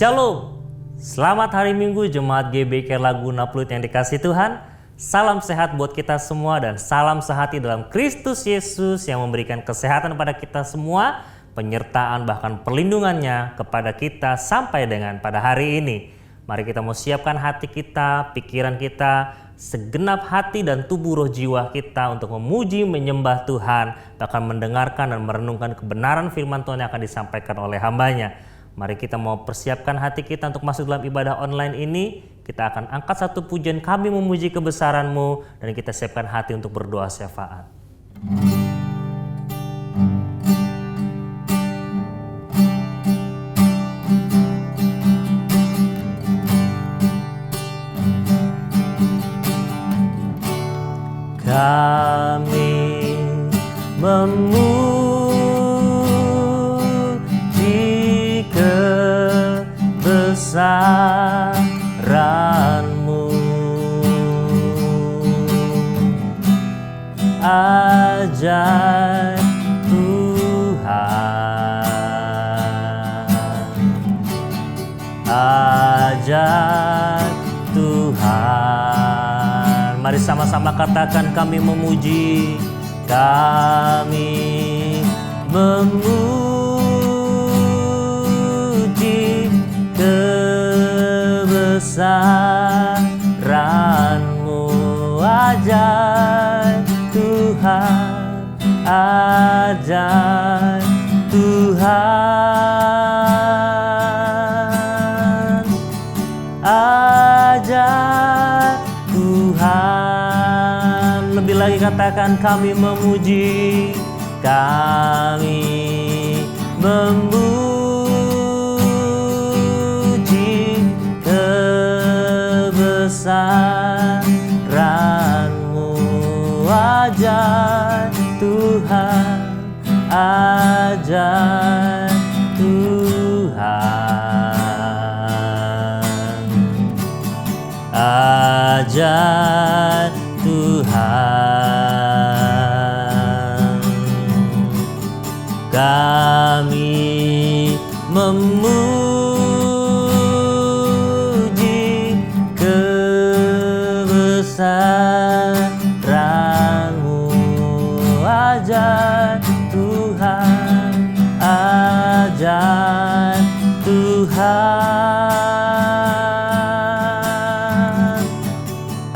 Shalom, selamat hari Minggu Jemaat GBK Laguna Pluit yang dikasih Tuhan. Salam sehat buat kita semua dan salam sehati dalam Kristus Yesus yang memberikan kesehatan pada kita semua, penyertaan bahkan perlindungannya kepada kita sampai dengan pada hari ini. Mari kita mau siapkan hati kita, pikiran kita, segenap hati dan tubuh roh jiwa kita untuk memuji, menyembah Tuhan, bahkan mendengarkan dan merenungkan kebenaran firman Tuhan yang akan disampaikan oleh hambanya. Mari kita mau persiapkan hati kita untuk masuk dalam ibadah online ini. Kita akan angkat satu pujian kami memuji kebesaran-Mu dan kita siapkan hati untuk berdoa syafaat. Kami memuji kebesaran-Mu, ajaib Tuhan, ajaib Tuhan. Mari sama-sama katakan, kami memuji, kami memuji kebesaran-Mu, ajaib Tuhan, ajaib Tuhan, ajaib Tuhan. Lebih lagi katakan, kami memuji, kami memuji kebesaran-Mu, ajaib Tuhan, ajaib Tuhan, ajaib Tuhan. Kami memuji kebesaran-Mu, ajaib Tuhan, ajaib Tuhan,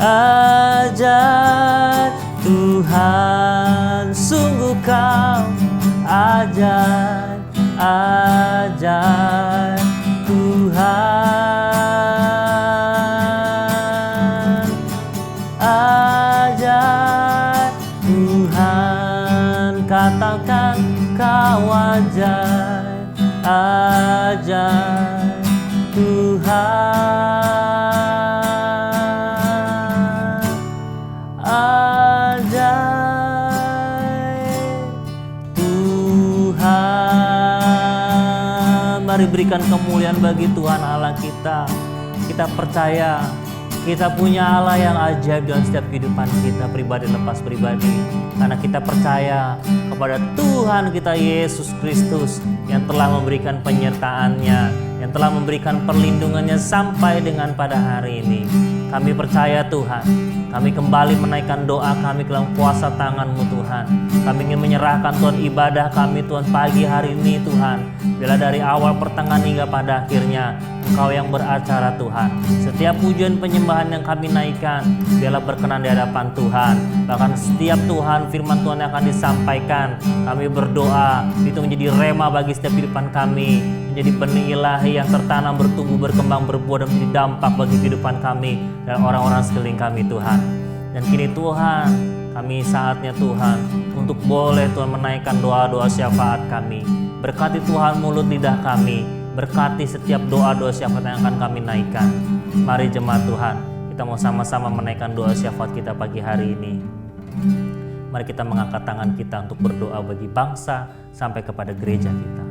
ajaib Tuhan. Sungguh Kau ajaib, ajaib Tuhan, ajaib Tuhan. Katakan, Kau ajaib, ajaib Tuhan, ajaib Tuhan. Mari berikan kemuliaan bagi Tuhan Allah kita. Kita percaya kita punya Allah yang ajaib dalam setiap kehidupan kita, pribadi lepas pribadi. Karena kita percaya kepada Tuhan kita Yesus Kristus yang telah memberikan penyertaan-Nya, yang telah memberikan perlindungannya sampai dengan pada hari ini. Kami percaya Tuhan, kami kembali menaikkan doa kami ke dalam kuasa tangan-Mu Tuhan. Kami ingin menyerahkan Tuhan ibadah kami Tuhan pagi hari ini Tuhan. Bila dari awal pertengahan hingga pada akhirnya Engkau yang beracara Tuhan. Setiap pujian penyembahan yang kami naikkan, biarlah berkenan di hadapan Tuhan. Bahkan setiap Tuhan firman Tuhan yang akan disampaikan, kami berdoa itu menjadi rema bagi setiap kehidupan kami, menjadi benih ilahi yang tertanam, bertumbuh, berkembang, berbuah dan menjadi dampak bagi kehidupan kami dan orang-orang sekeliling kami Tuhan. Dan kini Tuhan, kami saatnya Tuhan untuk boleh Tuhan menaikkan doa-doa syafaat kami. Berkati Tuhan mulut lidah kami, berkati setiap doa-doa syafaat yang akan kami naikkan. Mari jemaat Tuhan, kita mau sama-sama menaikkan doa syafaat kita pagi hari ini. Mari kita mengangkat tangan kita untuk berdoa bagi bangsa sampai kepada gereja kita.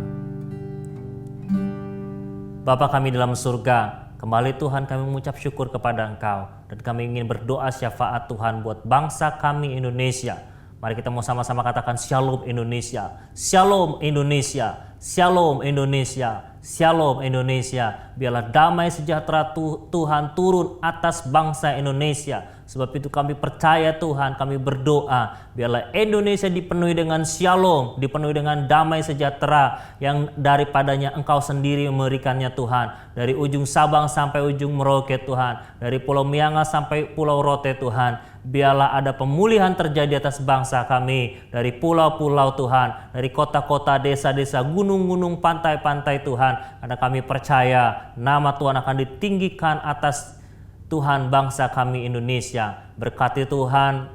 Bapa kami dalam surga, kembali Tuhan kami mengucap syukur kepada Engkau. Dan kami ingin berdoa syafaat Tuhan buat bangsa kami Indonesia. Mari kita mau sama-sama katakan Shalom Indonesia, Shalom Indonesia, Shalom Indonesia, Shalom Indonesia, biarlah damai sejahtera Tuhan turun atas bangsa Indonesia. Sebab itu kami percaya Tuhan, kami berdoa biarlah Indonesia dipenuhi dengan shalom, dipenuhi dengan damai sejahtera yang daripadanya Engkau sendiri memberikannya Tuhan. Dari ujung Sabang sampai ujung Merauke Tuhan, dari Pulau Miangas sampai Pulau Rote Tuhan. Biarlah ada pemulihan terjadi atas bangsa kami, dari pulau-pulau Tuhan, dari kota-kota, desa-desa, gunung-gunung, pantai-pantai Tuhan. Karena kami percaya nama Tuhan akan ditinggikan atas Tuhan bangsa kami Indonesia. Berkati Tuhan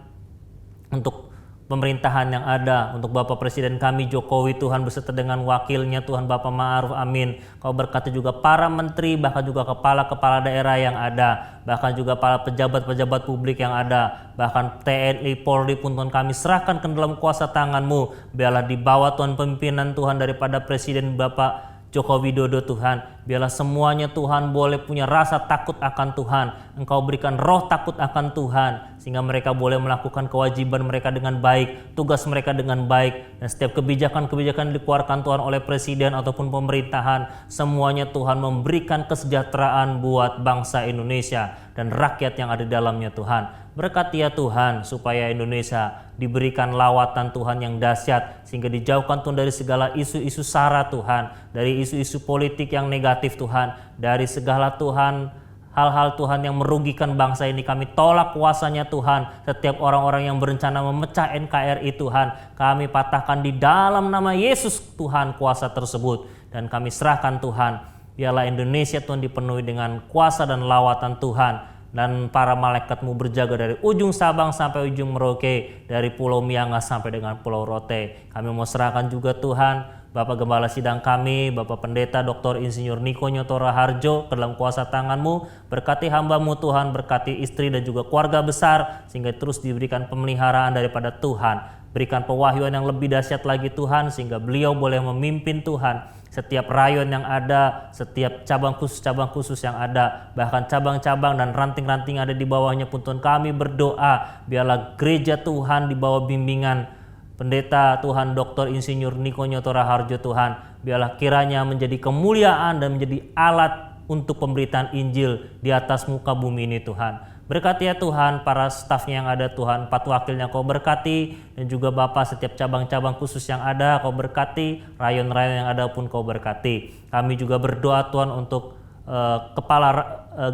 untuk pemerintahan yang ada, untuk Bapak Presiden kami Jokowi Tuhan beserta dengan wakilnya Tuhan Bapak Ma'ruf Amin. Kau berkati juga para menteri, bahkan juga kepala-kepala daerah yang ada, bahkan juga para pejabat-pejabat publik yang ada, bahkan TNI, Polri pun Tuhan kami serahkan ke dalam kuasa tangan-Mu. Biarlah di bawah Tuhan pimpinan Tuhan daripada Presiden Bapak Joko Widodo Tuhan, biarlah semuanya Tuhan boleh punya rasa takut akan Tuhan. Engkau berikan roh takut akan Tuhan, sehingga mereka boleh melakukan kewajiban mereka dengan baik, tugas mereka dengan baik, dan setiap kebijakan-kebijakan dikeluarkan Tuhan oleh Presiden ataupun pemerintahan, semuanya Tuhan memberikan kesejahteraan buat bangsa Indonesia dan rakyat yang ada di dalamnya Tuhan. Berkati ya Tuhan supaya Indonesia diberikan lawatan Tuhan yang dahsyat, sehingga dijauhkan Tuhan dari segala isu-isu sara Tuhan, dari isu-isu politik yang negatif Tuhan, dari segala Tuhan hal-hal Tuhan yang merugikan bangsa ini. Kami tolak kuasanya Tuhan. Setiap orang-orang yang berencana memecah NKRI Tuhan, kami patahkan di dalam nama Yesus Tuhan kuasa tersebut, dan kami serahkan Tuhan. Biarlah Indonesia Tuhan dipenuhi dengan kuasa dan lawatan Tuhan, dan para malaikat-Mu berjaga dari ujung Sabang sampai ujung Merauke, dari Pulau Miangas sampai dengan Pulau Rote. Kami mau serahkan juga Tuhan Bapak Gembala Sidang kami, Bapak Pendeta Dr. Insinyur Niko Nyoto Raharjo ke dalam kuasa tangan-Mu. Berkati hamba-Mu Tuhan, berkati istri dan juga keluarga besar, sehingga terus diberikan pemeliharaan daripada Tuhan. Berikan pewahyuan yang lebih dahsyat lagi Tuhan, sehingga beliau boleh memimpin Tuhan setiap rayon yang ada, setiap cabang khusus yang ada, bahkan cabang-cabang dan ranting-ranting ada di bawahnya pun Tuhan kami berdoa, biarlah gereja Tuhan di bawah bimbingan Pendeta Tuhan Dr. Insinyur Niko Nyoto Raharjo Tuhan, biarlah kiranya menjadi kemuliaan dan menjadi alat untuk pemberitaan Injil di atas muka bumi ini Tuhan. Berkati ya Tuhan para stafnya yang ada Tuhan, 4 wakilnya Kau berkati, dan juga Bapak setiap cabang-cabang khusus yang ada Kau berkati, rayon-rayon yang ada pun Kau berkati. Kami juga berdoa Tuhan untuk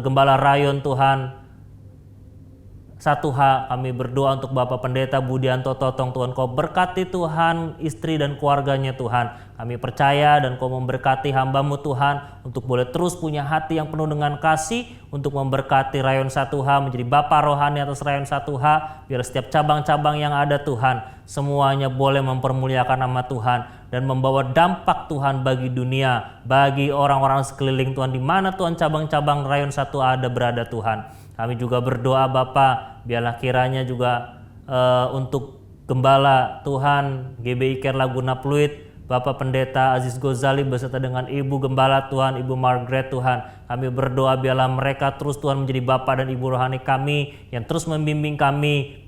Gembala Rayon Tuhan 1H, kami berdoa untuk Bapak Pendeta Budianto Totong Tuhan, Kau berkati Tuhan istri dan keluarganya Tuhan. Kami percaya dan Kau memberkati hamba-Mu Tuhan untuk boleh terus punya hati yang penuh dengan kasih untuk memberkati rayon 1H menjadi Bapa rohani atas rayon 1H. Biar setiap cabang-cabang yang ada Tuhan, semuanya boleh mempermuliakan nama Tuhan dan membawa dampak Tuhan bagi dunia, bagi orang-orang sekeliling Tuhan, di mana Tuhan cabang-cabang rayon 1A ada berada Tuhan. Kami juga berdoa Bapa, biarlah kiranya juga untuk Gembala Tuhan GBI Care Laguna Pluit, Bapak Pendeta Aziz Gozali beserta dengan Ibu Gembala Tuhan, Ibu Margaret Tuhan. Kami berdoa biarlah mereka terus Tuhan menjadi Bapa dan Ibu rohani kami yang terus membimbing kami,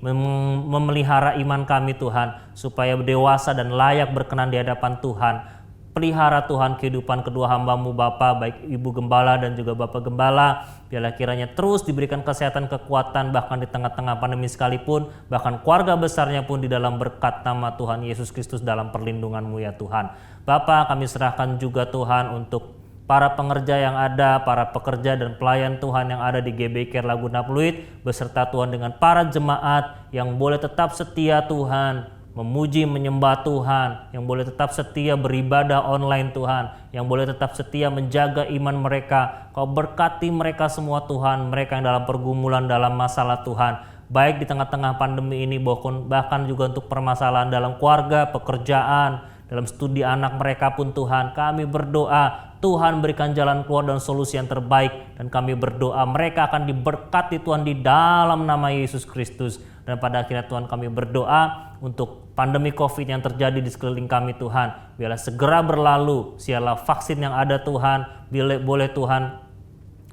memelihara iman kami Tuhan, supaya dewasa dan layak berkenan di hadapan Tuhan. Pelihara Tuhan kehidupan kedua hamba-Mu Bapa, baik Ibu Gembala dan juga Bapak Gembala. Biarlah kiranya terus diberikan kesehatan, kekuatan, bahkan di tengah-tengah pandemi sekalipun, bahkan keluarga besarnya pun di dalam berkat nama Tuhan Yesus Kristus dalam perlindungan-Mu ya Tuhan. Bapa, kami serahkan juga Tuhan untuk para pengerja yang ada, para pekerja dan pelayan Tuhan yang ada di GBI Care Laguna Pluit, beserta Tuhan dengan para jemaat yang boleh tetap setia Tuhan, memuji menyembah Tuhan, yang boleh tetap setia beribadah online Tuhan, yang boleh tetap setia menjaga iman mereka. Kau berkati mereka semua Tuhan, mereka yang dalam pergumulan, dalam masalah Tuhan, baik di tengah-tengah pandemi ini bahkan juga untuk permasalahan dalam keluarga, pekerjaan, dalam studi anak mereka pun Tuhan. Kami berdoa Tuhan berikan jalan keluar dan solusi yang terbaik, dan kami berdoa mereka akan diberkati Tuhan di dalam nama Yesus Kristus. Dan pada akhirnya Tuhan kami berdoa untuk pandemi COVID yang terjadi di sekeliling kami Tuhan, biarlah segera berlalu. Sialah vaksin yang ada Tuhan, boleh Tuhan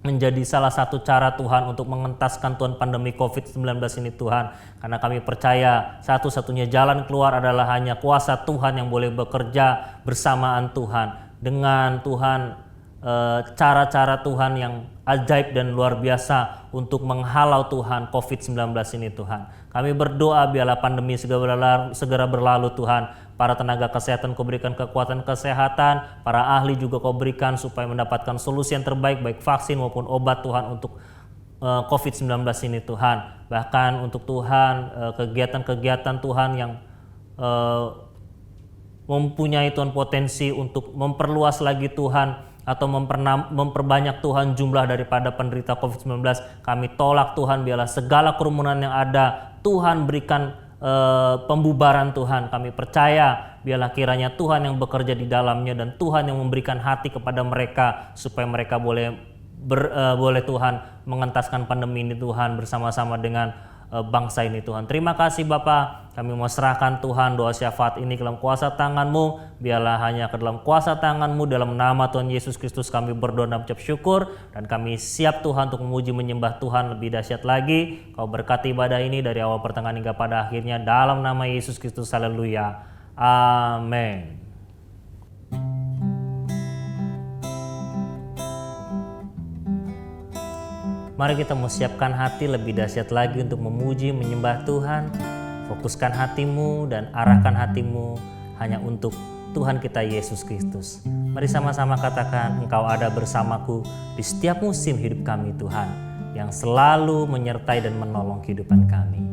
menjadi salah satu cara Tuhan untuk mengentaskan Tuhan pandemi COVID-19 ini Tuhan. Karena kami percaya satu-satunya jalan keluar adalah hanya kuasa Tuhan yang boleh bekerja bersamaan Tuhan. Dengan Tuhan cara-cara Tuhan yang ajaib dan luar biasa untuk menghalau Tuhan COVID-19 ini Tuhan. Kami berdoa biarlah pandemi segera berlalu Tuhan. Para tenaga kesehatan Kau berikan kekuatan kesehatan, para ahli juga Kau berikan supaya mendapatkan solusi yang terbaik baik vaksin maupun obat Tuhan untuk COVID-19 ini Tuhan. Bahkan untuk Tuhan kegiatan-kegiatan Tuhan yang mempunyai Tuhan potensi untuk memperluas lagi Tuhan atau memperbanyak Tuhan jumlah daripada penderita COVID-19. Kami tolak Tuhan, biarlah segala kerumunan yang ada Tuhan berikan pembubaran Tuhan. Kami percaya biarlah kiranya Tuhan yang bekerja di dalamnya dan Tuhan yang memberikan hati kepada mereka supaya mereka boleh Tuhan mengentaskan pandemi ini Tuhan bersama-sama dengan bangsa ini Tuhan. Terima kasih Bapa, kami mau serahkan Tuhan doa syafaat ini ke dalam kuasa tangan-Mu. Biarlah hanya ke dalam kuasa tangan-Mu, dalam nama Tuhan Yesus Kristus kami berdoa dan mengucap syukur. Dan kami siap Tuhan untuk memuji menyembah Tuhan lebih dahsyat lagi. Kau berkati ibadah ini dari awal pertengahan hingga pada akhirnya, dalam nama Yesus Kristus, haleluya, amin. Mari kita mau siapkan hati lebih dahsyat lagi untuk memuji, menyembah Tuhan. Fokuskan hatimu dan arahkan hatimu hanya untuk Tuhan kita Yesus Kristus. Mari sama-sama katakan, Engkau ada bersamaku di setiap musim hidup kami Tuhan, yang selalu menyertai dan menolong kehidupan kami.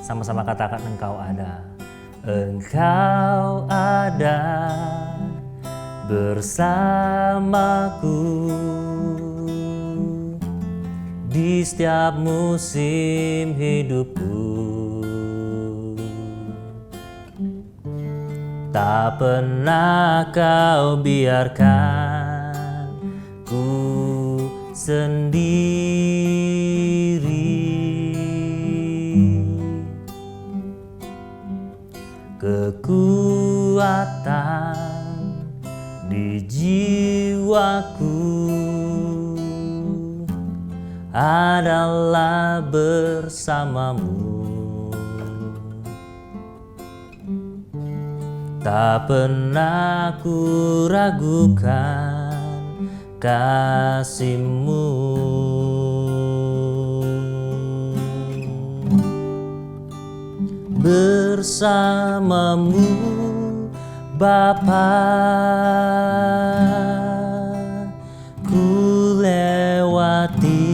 Sama-sama katakan, Engkau ada. Engkau ada bersamaku di setiap musim hidupku. Tak pernah Kau biarkan ku sendiri. Kekuatan di jiwaku adalah bersamamu. Tak pernah ku ragukan kasih-Mu. Bersamamu Bapa, ku lewati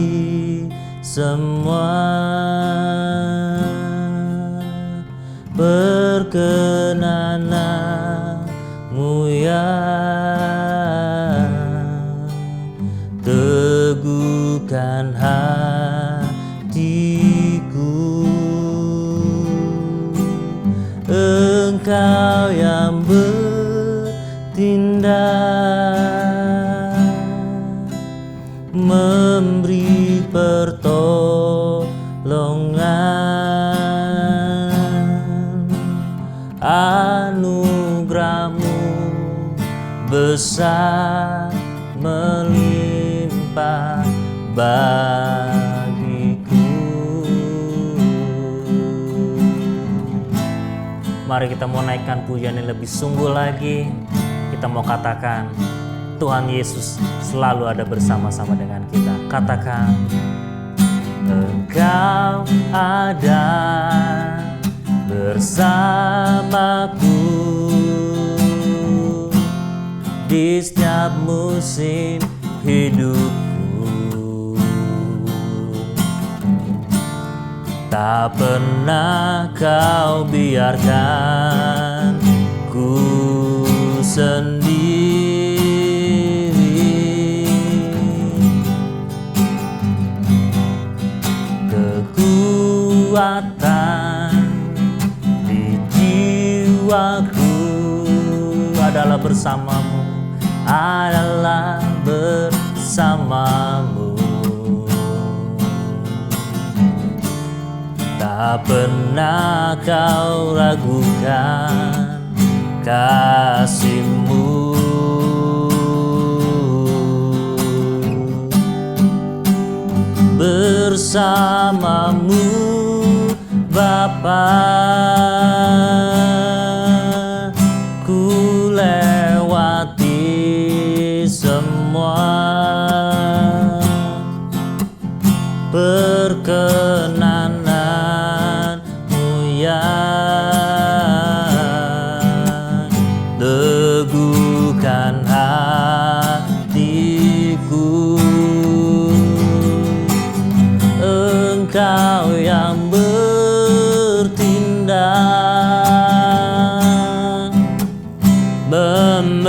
semua perkenanan-Mu yang teguhkan hatiku. Engkau yang bertindak, memberi pertolongan. Anugerah-Mu besar melimpah bagiku. Mari kita mau naikkan pujian yang lebih sungguh lagi. Kita mau katakan, Tuhan Yesus selalu ada bersama-sama dengan kita. Katakan, Engkau ada bersamaku di setiap musim hidupku. Tak pernah Kau biarkan ku sendiri. Kekuatan di jiwaku adalah bersama-Mu, adalah bersama-Mu. Tak pernah Kau ragukan kasih-Mu. Bersama-Mu Bapa, ku lewati semua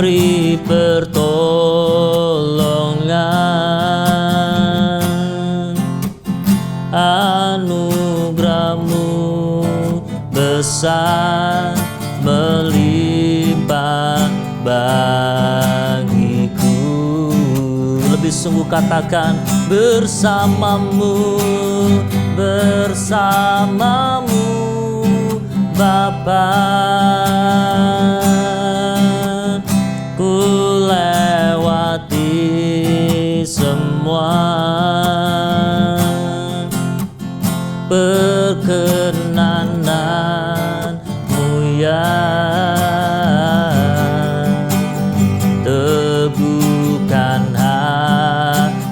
memberi pertolongan. Anugerah-Mu besar melimpah bagiku. Lebih sungguh katakan, bersamamu, bersamamu Bapa, ku lewati semua perkenanan-Mu ya. Teguhkan hatiku,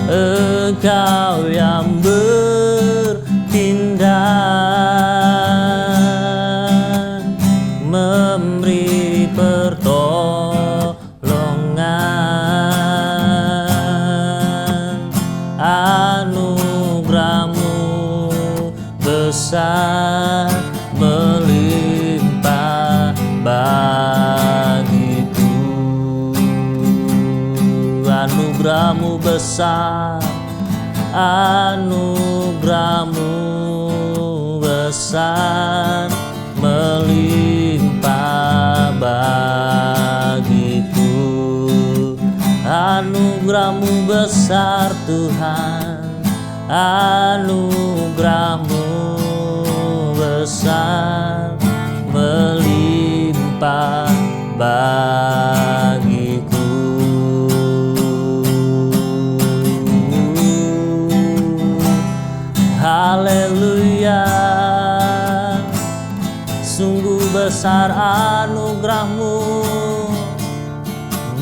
Engkau yang bertindak, memberi pertolongan. Anugerah-Mu besar melimpah bagiku. Anugerah-Mu besar, anugerah-Mu besar melimpah bagiku. Anugerah-Mu besar Tuhan, anugerah-Mu besar melimpah bagiku. Haleluya, sungguh besar anugerah-Mu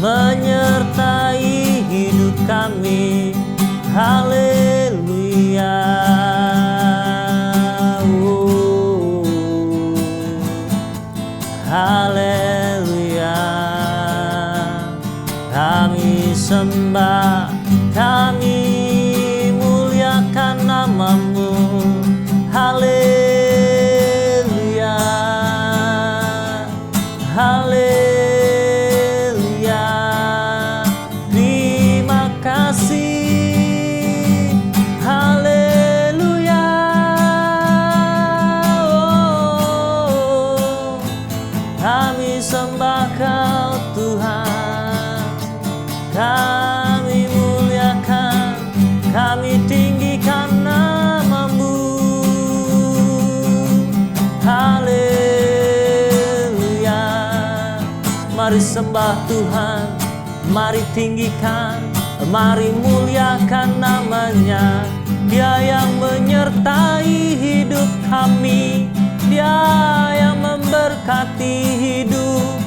menyertai hidup kami. Haleluya, haleluya. Kami sembah, kami muliakan nama-Mu. Haleluya, haleluya. Terima kasih, haleluya. Oh, kami sembah Kau Tuhan, kami muliakan, kami tinggikan nama-Mu. Haleluya. Mari sembah Tuhan, mari tinggikan, mari muliakan nama-Nya. Dia yang menyertai hidup kami, Dia yang memberkati hidup.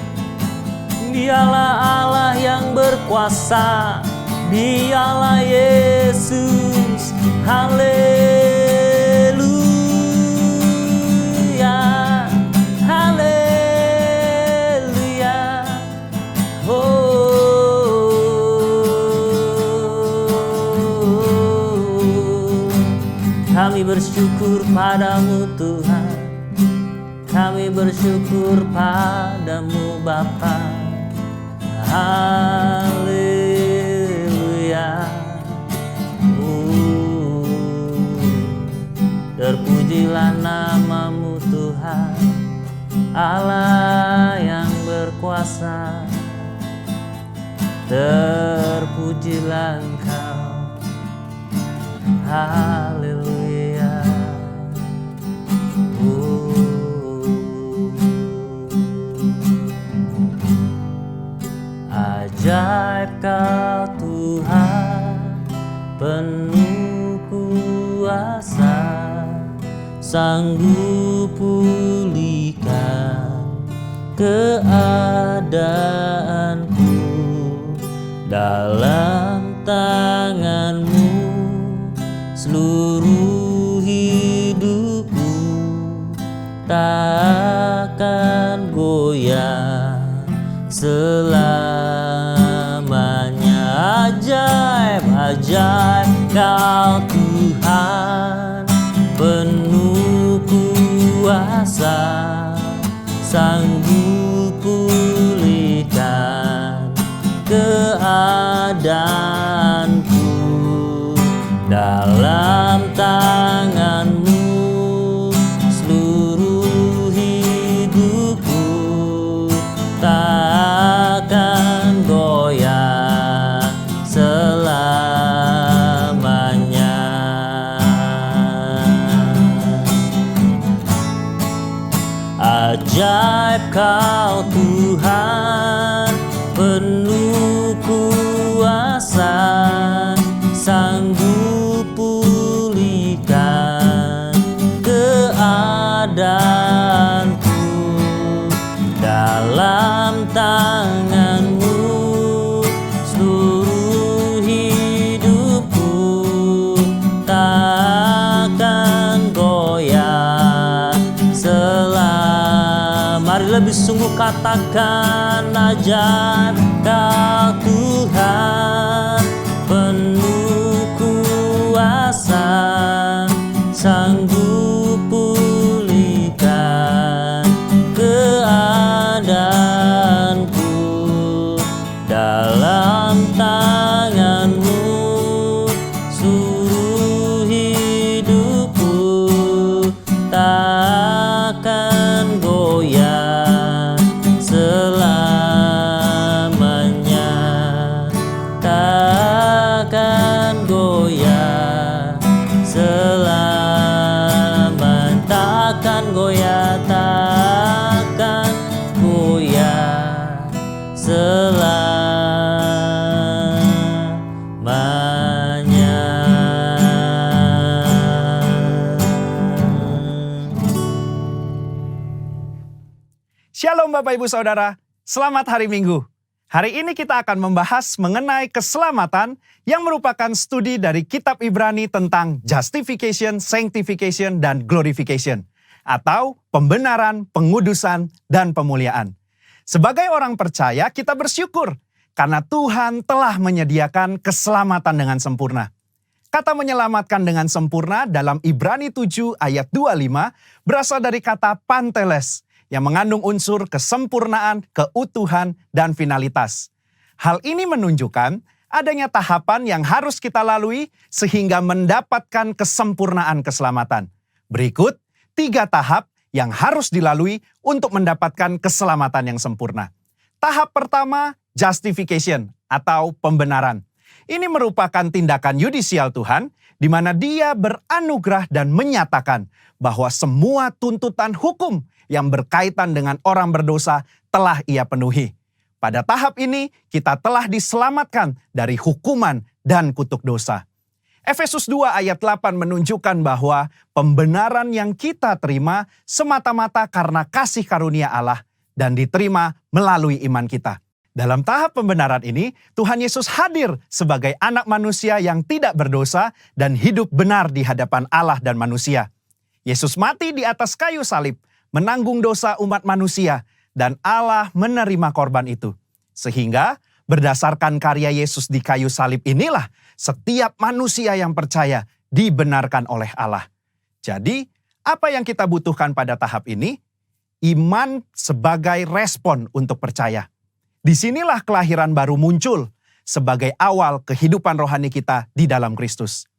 Dialah Allah yang berkuasa, Dialah Yesus. Haleluya, haleluya. Oh, kami bersyukur padamu Tuhan, kami bersyukur padamu Bapa. Haleluya. Terpujilah nama-Mu Tuhan, Allah yang berkuasa. Terpujilah Engkau. Haleluya. Ajaib Kau Tuhan, penuh kuasa, sanggup pulihkan keadaanku. Dalam tangan-Mu seluruh hidupku takkan goyah selamanya. Ajaib, ajaib Kau Tuhan, penuh kuasa, sanggup pulihkan keadaanku. Dalam tangan-Mu seluruh hidupku, tak akan goyah selamanya. Ajaib Kau Tuhan, penuh kuasa, sanggup pulihkan keadaanku. Dalam tangan-Mu seluruh hidupku, takkan goyah selamanya. Mari lebih sungguh katakan, ajaib Kau Tuhan, penuh kuasa, sanggup pulihkan keadaanku. Dalam tangan-Mu seluruh hidupku, takkan goyah selamanya, takkan goyah selamanya, takkan goyah, takkan goyah selamanya. Shalom Bapak Ibu Saudara, selamat hari Minggu. Hari ini kita akan membahas mengenai keselamatan yang merupakan studi dari kitab Ibrani tentang justification, sanctification, dan glorification, atau pembenaran, pengudusan, dan pemuliaan. Sebagai orang percaya, kita bersyukur karena Tuhan telah menyediakan keselamatan dengan sempurna. Kata menyelamatkan dengan sempurna dalam Ibrani 7 ayat 25 berasal dari kata panteles, yang mengandung unsur kesempurnaan, keutuhan, dan finalitas. Hal ini menunjukkan adanya tahapan yang harus kita lalui sehingga mendapatkan kesempurnaan keselamatan. Berikut 3 tahap yang harus dilalui untuk mendapatkan keselamatan yang sempurna. Tahap pertama, justification atau pembenaran. Ini merupakan tindakan yudisial Tuhan, di mana Dia beranugerah dan menyatakan bahwa semua tuntutan hukum yang berkaitan dengan orang berdosa telah Ia penuhi. Pada tahap ini, kita telah diselamatkan dari hukuman dan kutuk dosa. Efesus 2 ayat 8 menunjukkan bahwa pembenaran yang kita terima semata-mata karena kasih karunia Allah dan diterima melalui iman kita. Dalam tahap pembenaran ini, Tuhan Yesus hadir sebagai anak manusia yang tidak berdosa dan hidup benar di hadapan Allah dan manusia. Yesus mati di atas kayu salib, menanggung dosa umat manusia, dan Allah menerima korban itu. Sehingga berdasarkan karya Yesus di kayu salib inilah setiap manusia yang percaya dibenarkan oleh Allah. Jadi, apa yang kita butuhkan pada tahap ini? Iman sebagai respon untuk percaya. Disinilah kelahiran baru muncul sebagai awal kehidupan rohani kita di dalam Kristus.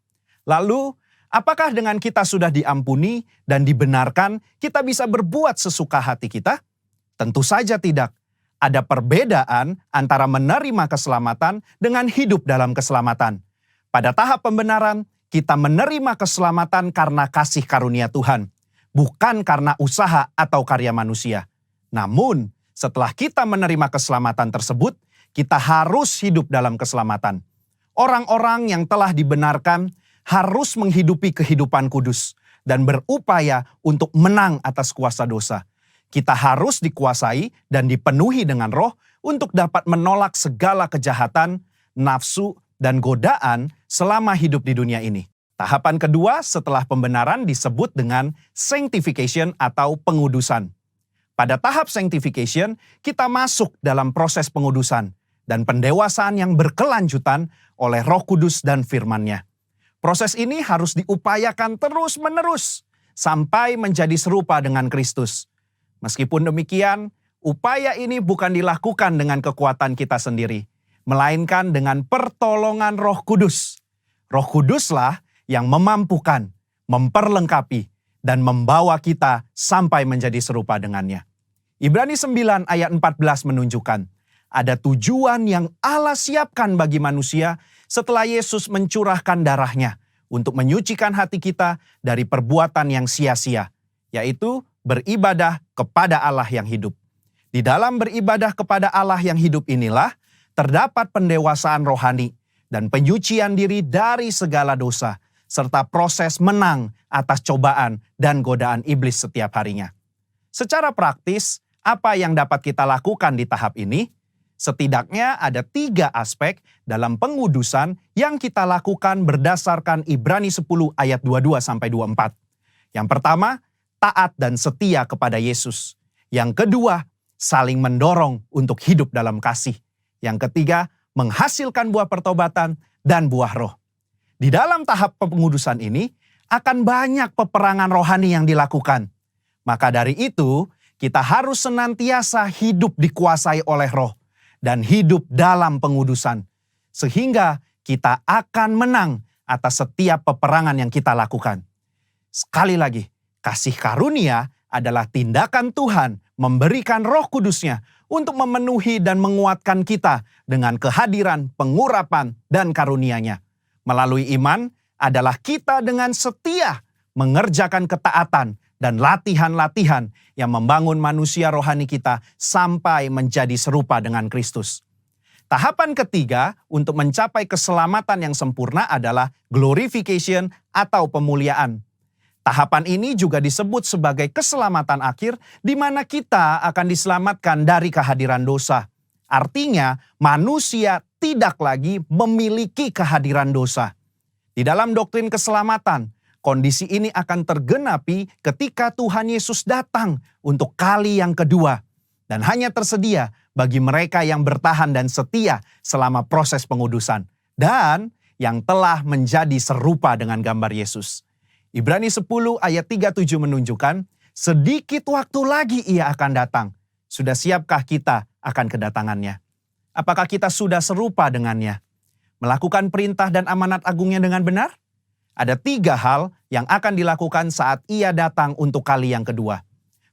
Lalu, apakah dengan kita sudah diampuni dan dibenarkan, kita bisa berbuat sesuka hati kita? Tentu saja tidak. Ada perbedaan antara menerima keselamatan dengan hidup dalam keselamatan. Pada tahap pembenaran, kita menerima keselamatan karena kasih karunia Tuhan, bukan karena usaha atau karya manusia. Namun, setelah kita menerima keselamatan tersebut, kita harus hidup dalam keselamatan. Orang-orang yang telah dibenarkan harus menghidupi kehidupan kudus dan berupaya untuk menang atas kuasa dosa. Kita harus dikuasai dan dipenuhi dengan Roh untuk dapat menolak segala kejahatan, nafsu, dan godaan selama hidup di dunia ini. Tahapan kedua setelah pembenaran disebut dengan sanctification atau pengudusan. Pada tahap sanctification, kita masuk dalam proses pengudusan dan pendewasaan yang berkelanjutan oleh Roh Kudus dan firman-Nya. Proses ini harus diupayakan terus-menerus sampai menjadi serupa dengan Kristus. Meskipun demikian, upaya ini bukan dilakukan dengan kekuatan kita sendiri, melainkan dengan pertolongan Roh Kudus. Roh Kuduslah yang memampukan, memperlengkapi, dan membawa kita sampai menjadi serupa dengannya. Ibrani 9 ayat 14 menunjukkan, ada tujuan yang Allah siapkan bagi manusia setelah Yesus mencurahkan darahnya untuk menyucikan hati kita dari perbuatan yang sia-sia, yaitu beribadah kepada Allah yang hidup. Di dalam beribadah kepada Allah yang hidup inilah terdapat pendewasaan rohani dan penyucian diri dari segala dosa, serta proses menang atas cobaan dan godaan iblis setiap harinya. Secara praktis, apa yang dapat kita lakukan di tahap ini? Setidaknya ada 3 aspek dalam pengudusan yang kita lakukan berdasarkan Ibrani 10 ayat 22-24. Yang pertama, taat dan setia kepada Yesus. Yang kedua, saling mendorong untuk hidup dalam kasih. Yang ketiga, menghasilkan buah pertobatan dan buah roh. Di dalam tahap pengudusan ini, akan banyak peperangan rohani yang dilakukan. Maka dari itu, kita harus senantiasa hidup dikuasai oleh roh dan hidup dalam pengudusan. Sehingga kita akan menang atas setiap peperangan yang kita lakukan. Sekali lagi, kasih karunia adalah tindakan Tuhan memberikan Roh Kudusnya untuk memenuhi dan menguatkan kita dengan kehadiran, pengurapan, dan karunia-Nya. Melalui iman adalah kita dengan setia mengerjakan ketaatan dan latihan-latihan yang membangun manusia rohani kita sampai menjadi serupa dengan Kristus. Tahapan ketiga untuk mencapai keselamatan yang sempurna adalah glorification atau pemuliaan. Tahapan ini juga disebut sebagai keselamatan akhir, di mana kita akan diselamatkan dari kehadiran dosa. Artinya, manusia tidak lagi memiliki kehadiran dosa. Di dalam doktrin keselamatan, kondisi ini akan tergenapi ketika Tuhan Yesus datang untuk kali yang kedua. Dan hanya tersedia bagi mereka yang bertahan dan setia selama proses pengudusan. Dan yang telah menjadi serupa dengan gambar Yesus. Ibrani 10 ayat 37 menunjukkan, sedikit waktu lagi Ia akan datang. Sudah siapkah kita akan kedatangannya? Apakah kita sudah serupa dengannya? Melakukan perintah dan amanat agungnya dengan benar? Ada 3 hal yang akan dilakukan saat Ia datang untuk kali yang kedua.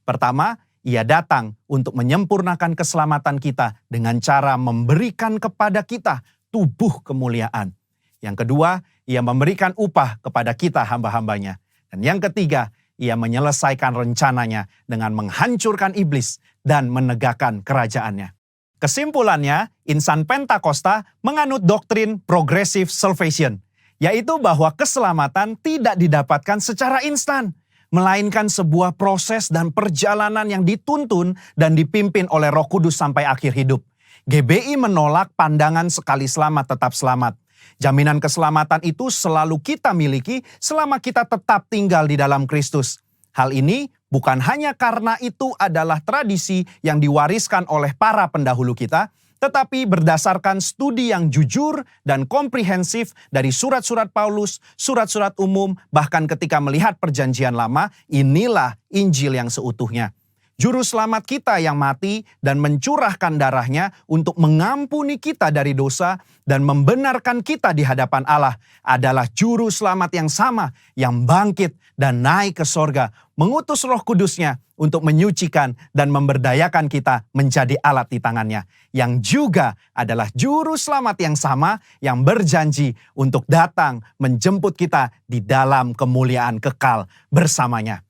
Pertama, Ia datang untuk menyempurnakan keselamatan kita dengan cara memberikan kepada kita tubuh kemuliaan. Yang kedua, Ia memberikan upah kepada kita hamba-hambanya. Dan yang ketiga, Ia menyelesaikan rencananya dengan menghancurkan iblis dan menegakkan kerajaannya. Kesimpulannya, insan Pentakosta menganut doktrin progressive salvation, yaitu bahwa keselamatan tidak didapatkan secara instan, melainkan sebuah proses dan perjalanan yang dituntun dan dipimpin oleh Roh Kudus sampai akhir hidup. GBI menolak pandangan sekali selamat tetap selamat. Jaminan keselamatan itu selalu kita miliki selama kita tetap tinggal di dalam Kristus. Hal ini bukan hanya karena itu adalah tradisi yang diwariskan oleh para pendahulu kita, tetapi berdasarkan studi yang jujur dan komprehensif dari surat-surat Paulus, surat-surat umum, bahkan ketika melihat perjanjian lama, inilah Injil yang seutuhnya. Juru selamat kita yang mati dan mencurahkan darahnya untuk mengampuni kita dari dosa dan membenarkan kita di hadapan Allah adalah juru selamat yang sama yang bangkit dan naik ke sorga, mengutus Roh Kudusnya untuk menyucikan dan memberdayakan kita menjadi alat di tangannya, yang juga adalah juru selamat yang sama yang berjanji untuk datang menjemput kita di dalam kemuliaan kekal bersamanya.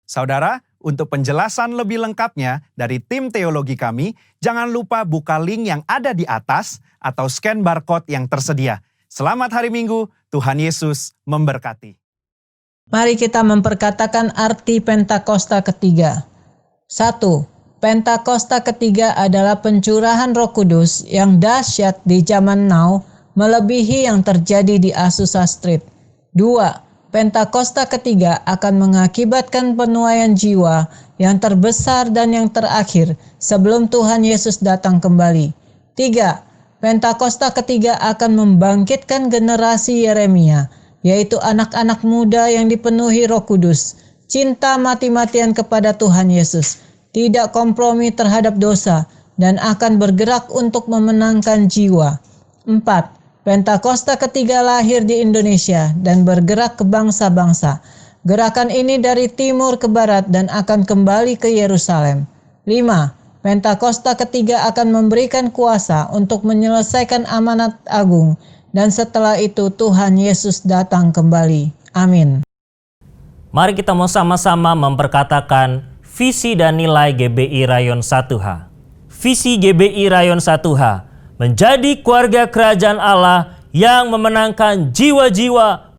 Saudara, untuk penjelasan lebih lengkapnya dari tim teologi kami, jangan lupa buka link yang ada di atas atau scan barcode yang tersedia. Selamat hari Minggu, Tuhan Yesus memberkati. Mari kita memperkatakan arti Pentakosta ketiga. 1. Pentakosta ketiga adalah pencurahan Roh Kudus yang dahsyat di zaman now, melebihi yang terjadi di Azusa Street. 2. Pentakosta ketiga akan mengakibatkan penuaian jiwa yang terbesar dan yang terakhir sebelum Tuhan Yesus datang kembali. 3. Pentakosta ketiga akan membangkitkan generasi Yeremia, yaitu anak-anak muda yang dipenuhi Roh Kudus, cinta mati-matian kepada Tuhan Yesus, tidak kompromi terhadap dosa, dan akan bergerak untuk memenangkan jiwa. 4. Pentakosta ketiga lahir di Indonesia dan bergerak ke bangsa-bangsa. Gerakan ini dari timur ke barat dan akan kembali ke Yerusalem. 5. Pentakosta ketiga akan memberikan kuasa untuk menyelesaikan amanat agung, dan setelah itu Tuhan Yesus datang kembali. Amin. Mari kita mau sama-sama memperkatakan visi dan nilai GBI Rayon 1H. Visi GBI Rayon 1H menjadi keluarga kerajaan Allah yang memenangkan jiwa-jiwa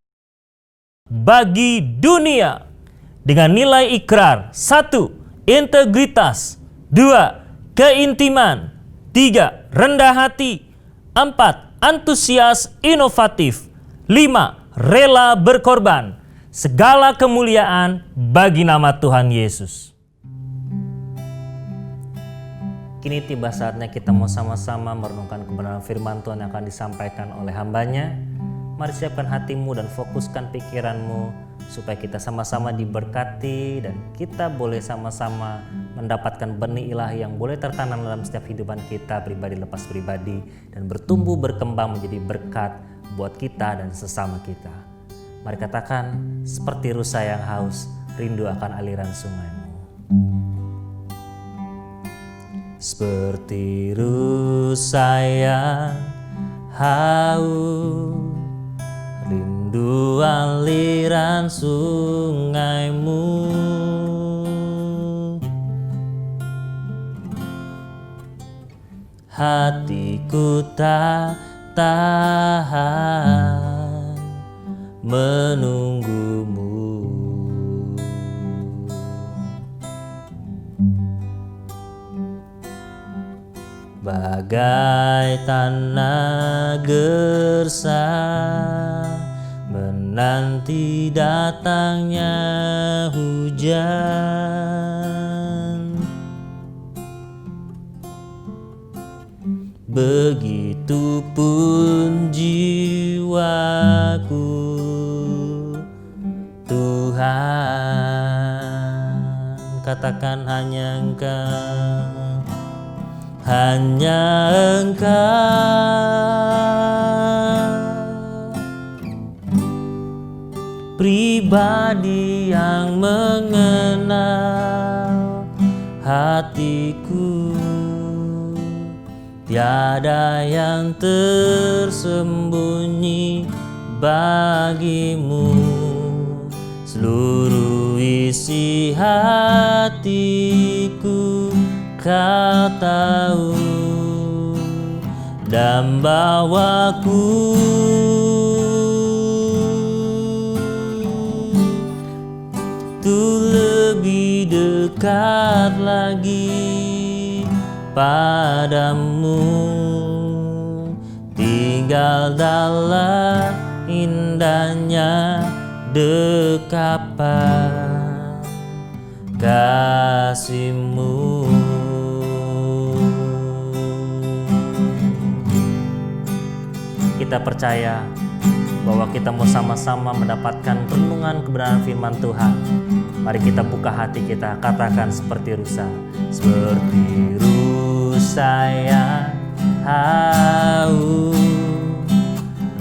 bagi dunia dengan nilai ikrar: 1. Integritas, 2. Keintiman, 3. Rendah hati, 4. Antusias inovatif, 5. Rela berkorban. Segala kemuliaan bagi nama Tuhan Yesus. Kini tiba saatnya kita mau sama-sama merenungkan kebenaran firman Tuhan yang akan disampaikan oleh hambanya. Mari siapkan hatimu dan fokuskan pikiranmu supaya kita sama-sama diberkati dan kita boleh sama-sama mendapatkan benih ilahi yang boleh tertanam dalam setiap kehidupan kita pribadi lepas pribadi dan bertumbuh berkembang menjadi berkat buat kita dan sesama kita. Mari katakan, seperti rusa yang haus, rindu akan aliran sungaimu. Seperti rusa yang haus, rindu aliran sungaimu. Hatiku tak tahan menunggumu. Bagai tanah gersang menanti datangnya hujan, begitupun jiwaku, Tuhan. Katakan hanya Engkau, hanya Engkau, pribadi yang mengenal hatiku. Tiada yang tersembunyi bagimu, seluruh isi hatiku Kau tahu, dan bawaku tuh lebih dekat lagi padamu, tinggal dalam indahnya dekapan kasih-Mu. Kita percaya bahwa kita mau sama-sama mendapatkan renungan kebenaran firman Tuhan. Mari kita buka hati kita, katakan seperti rusa. Seperti rusa yang haus,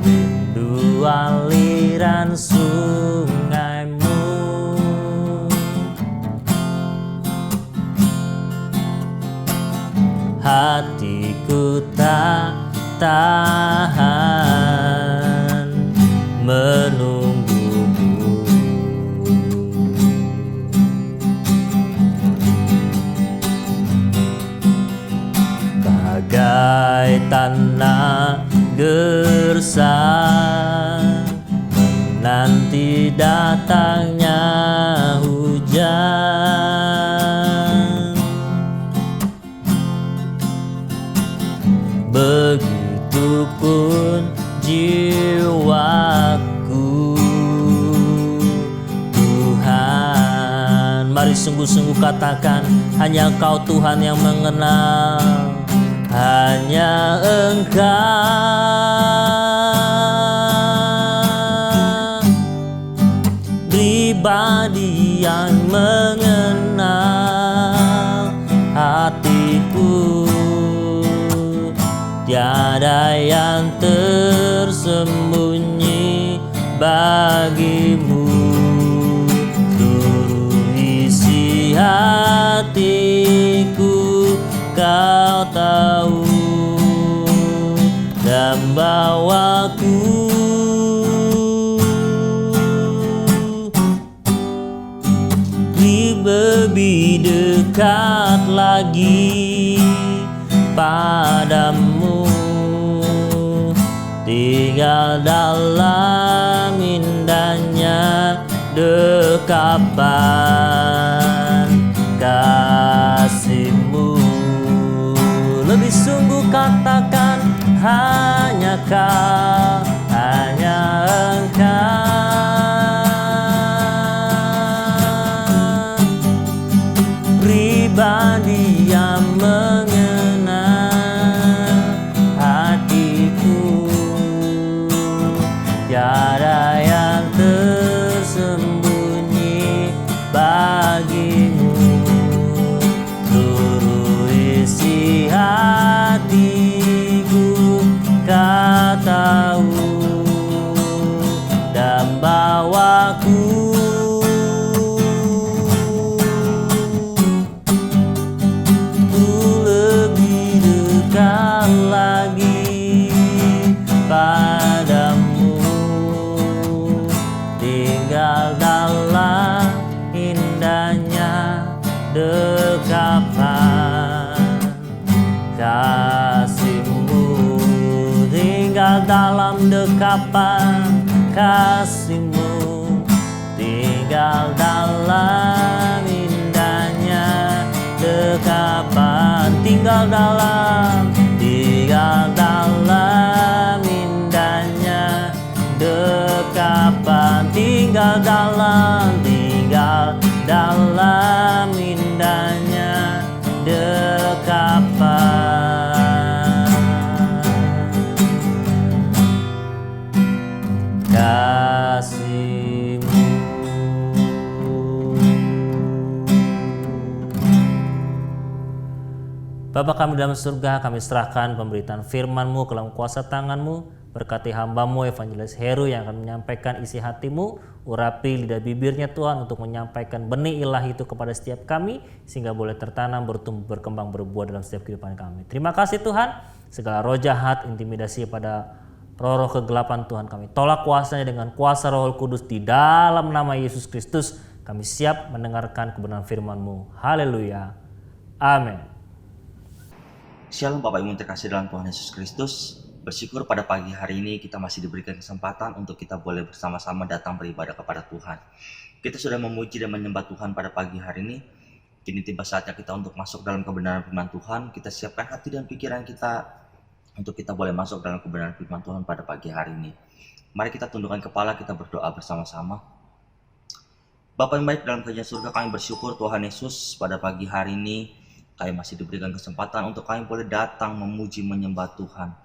rindu aliran sungaimu. Hatiku tak tahan menunggumu. Bagai tanah gersang menanti datangnya hujan, begitupun jiwaku, Tuhan. Mari sungguh-sungguh katakan, hanya Engkau Tuhan yang mengenal, hanya Engkau, pribadi yang mengenal tersembunyi bagimu. Seluruh isi hatiku Kau tahu, dan bawaku lebih dekat lagi padamu, tinggal dalam indahnya dekapan kasih-Mu. Lebih sungguh katakan, hanya Kau, hanya Engkau pribadi yang mengenal hatiku. Tiada yang tersembunyi bagimu. Seluruh isi hatiku Kau tahu, dan bawaku lebih dekat lagi padamu, tinggal dalam indahnya dekapan kasih-Mu, tinggal dalam dekapan kasih-Mu, tinggal dalam indahnya dekapan, tinggal dalam indahnya dekapan, tinggal dalam indahnya dekapan kasih-Mu. Bapa kami dalam surga, kami serahkan pemberitaan firman-Mu ke dalam kuasa tangan-Mu. Berkati hamba-Mu Evangelis Heru yang akan menyampaikan isi hati-Mu. Urapi lidah bibirnya Tuhan untuk menyampaikan benih ilahi itu kepada setiap kami, sehingga boleh tertanam, bertumbuh, berkembang, berbuah dalam setiap kehidupan kami. Terima kasih Tuhan. Segala roh jahat, intimidasi pada roh-roh kegelapan Tuhan kami tolak kuasanya dengan kuasa Roh Kudus di dalam nama Yesus Kristus. Kami siap mendengarkan kebenaran firman-Mu. Haleluya. Amin. Shalom Bapak Ibu terkasih dalam Tuhan Yesus Kristus. Bersyukur pada pagi hari ini kita masih diberikan kesempatan untuk kita boleh bersama-sama datang beribadah kepada Tuhan. Kita sudah memuji dan menyembah Tuhan pada pagi hari ini. Kini tiba saatnya kita untuk masuk dalam kebenaran firman Tuhan. Kita siapkan hati dan pikiran kita untuk kita boleh masuk dalam kebenaran firman Tuhan pada pagi hari ini. Mari kita tundukkan kepala, kita berdoa bersama-sama. Bapa yang baik dalam kerajaan surga, kami bersyukur Tuhan Yesus pada pagi hari ini kami masih diberikan kesempatan untuk kami boleh datang memuji menyembah Tuhan.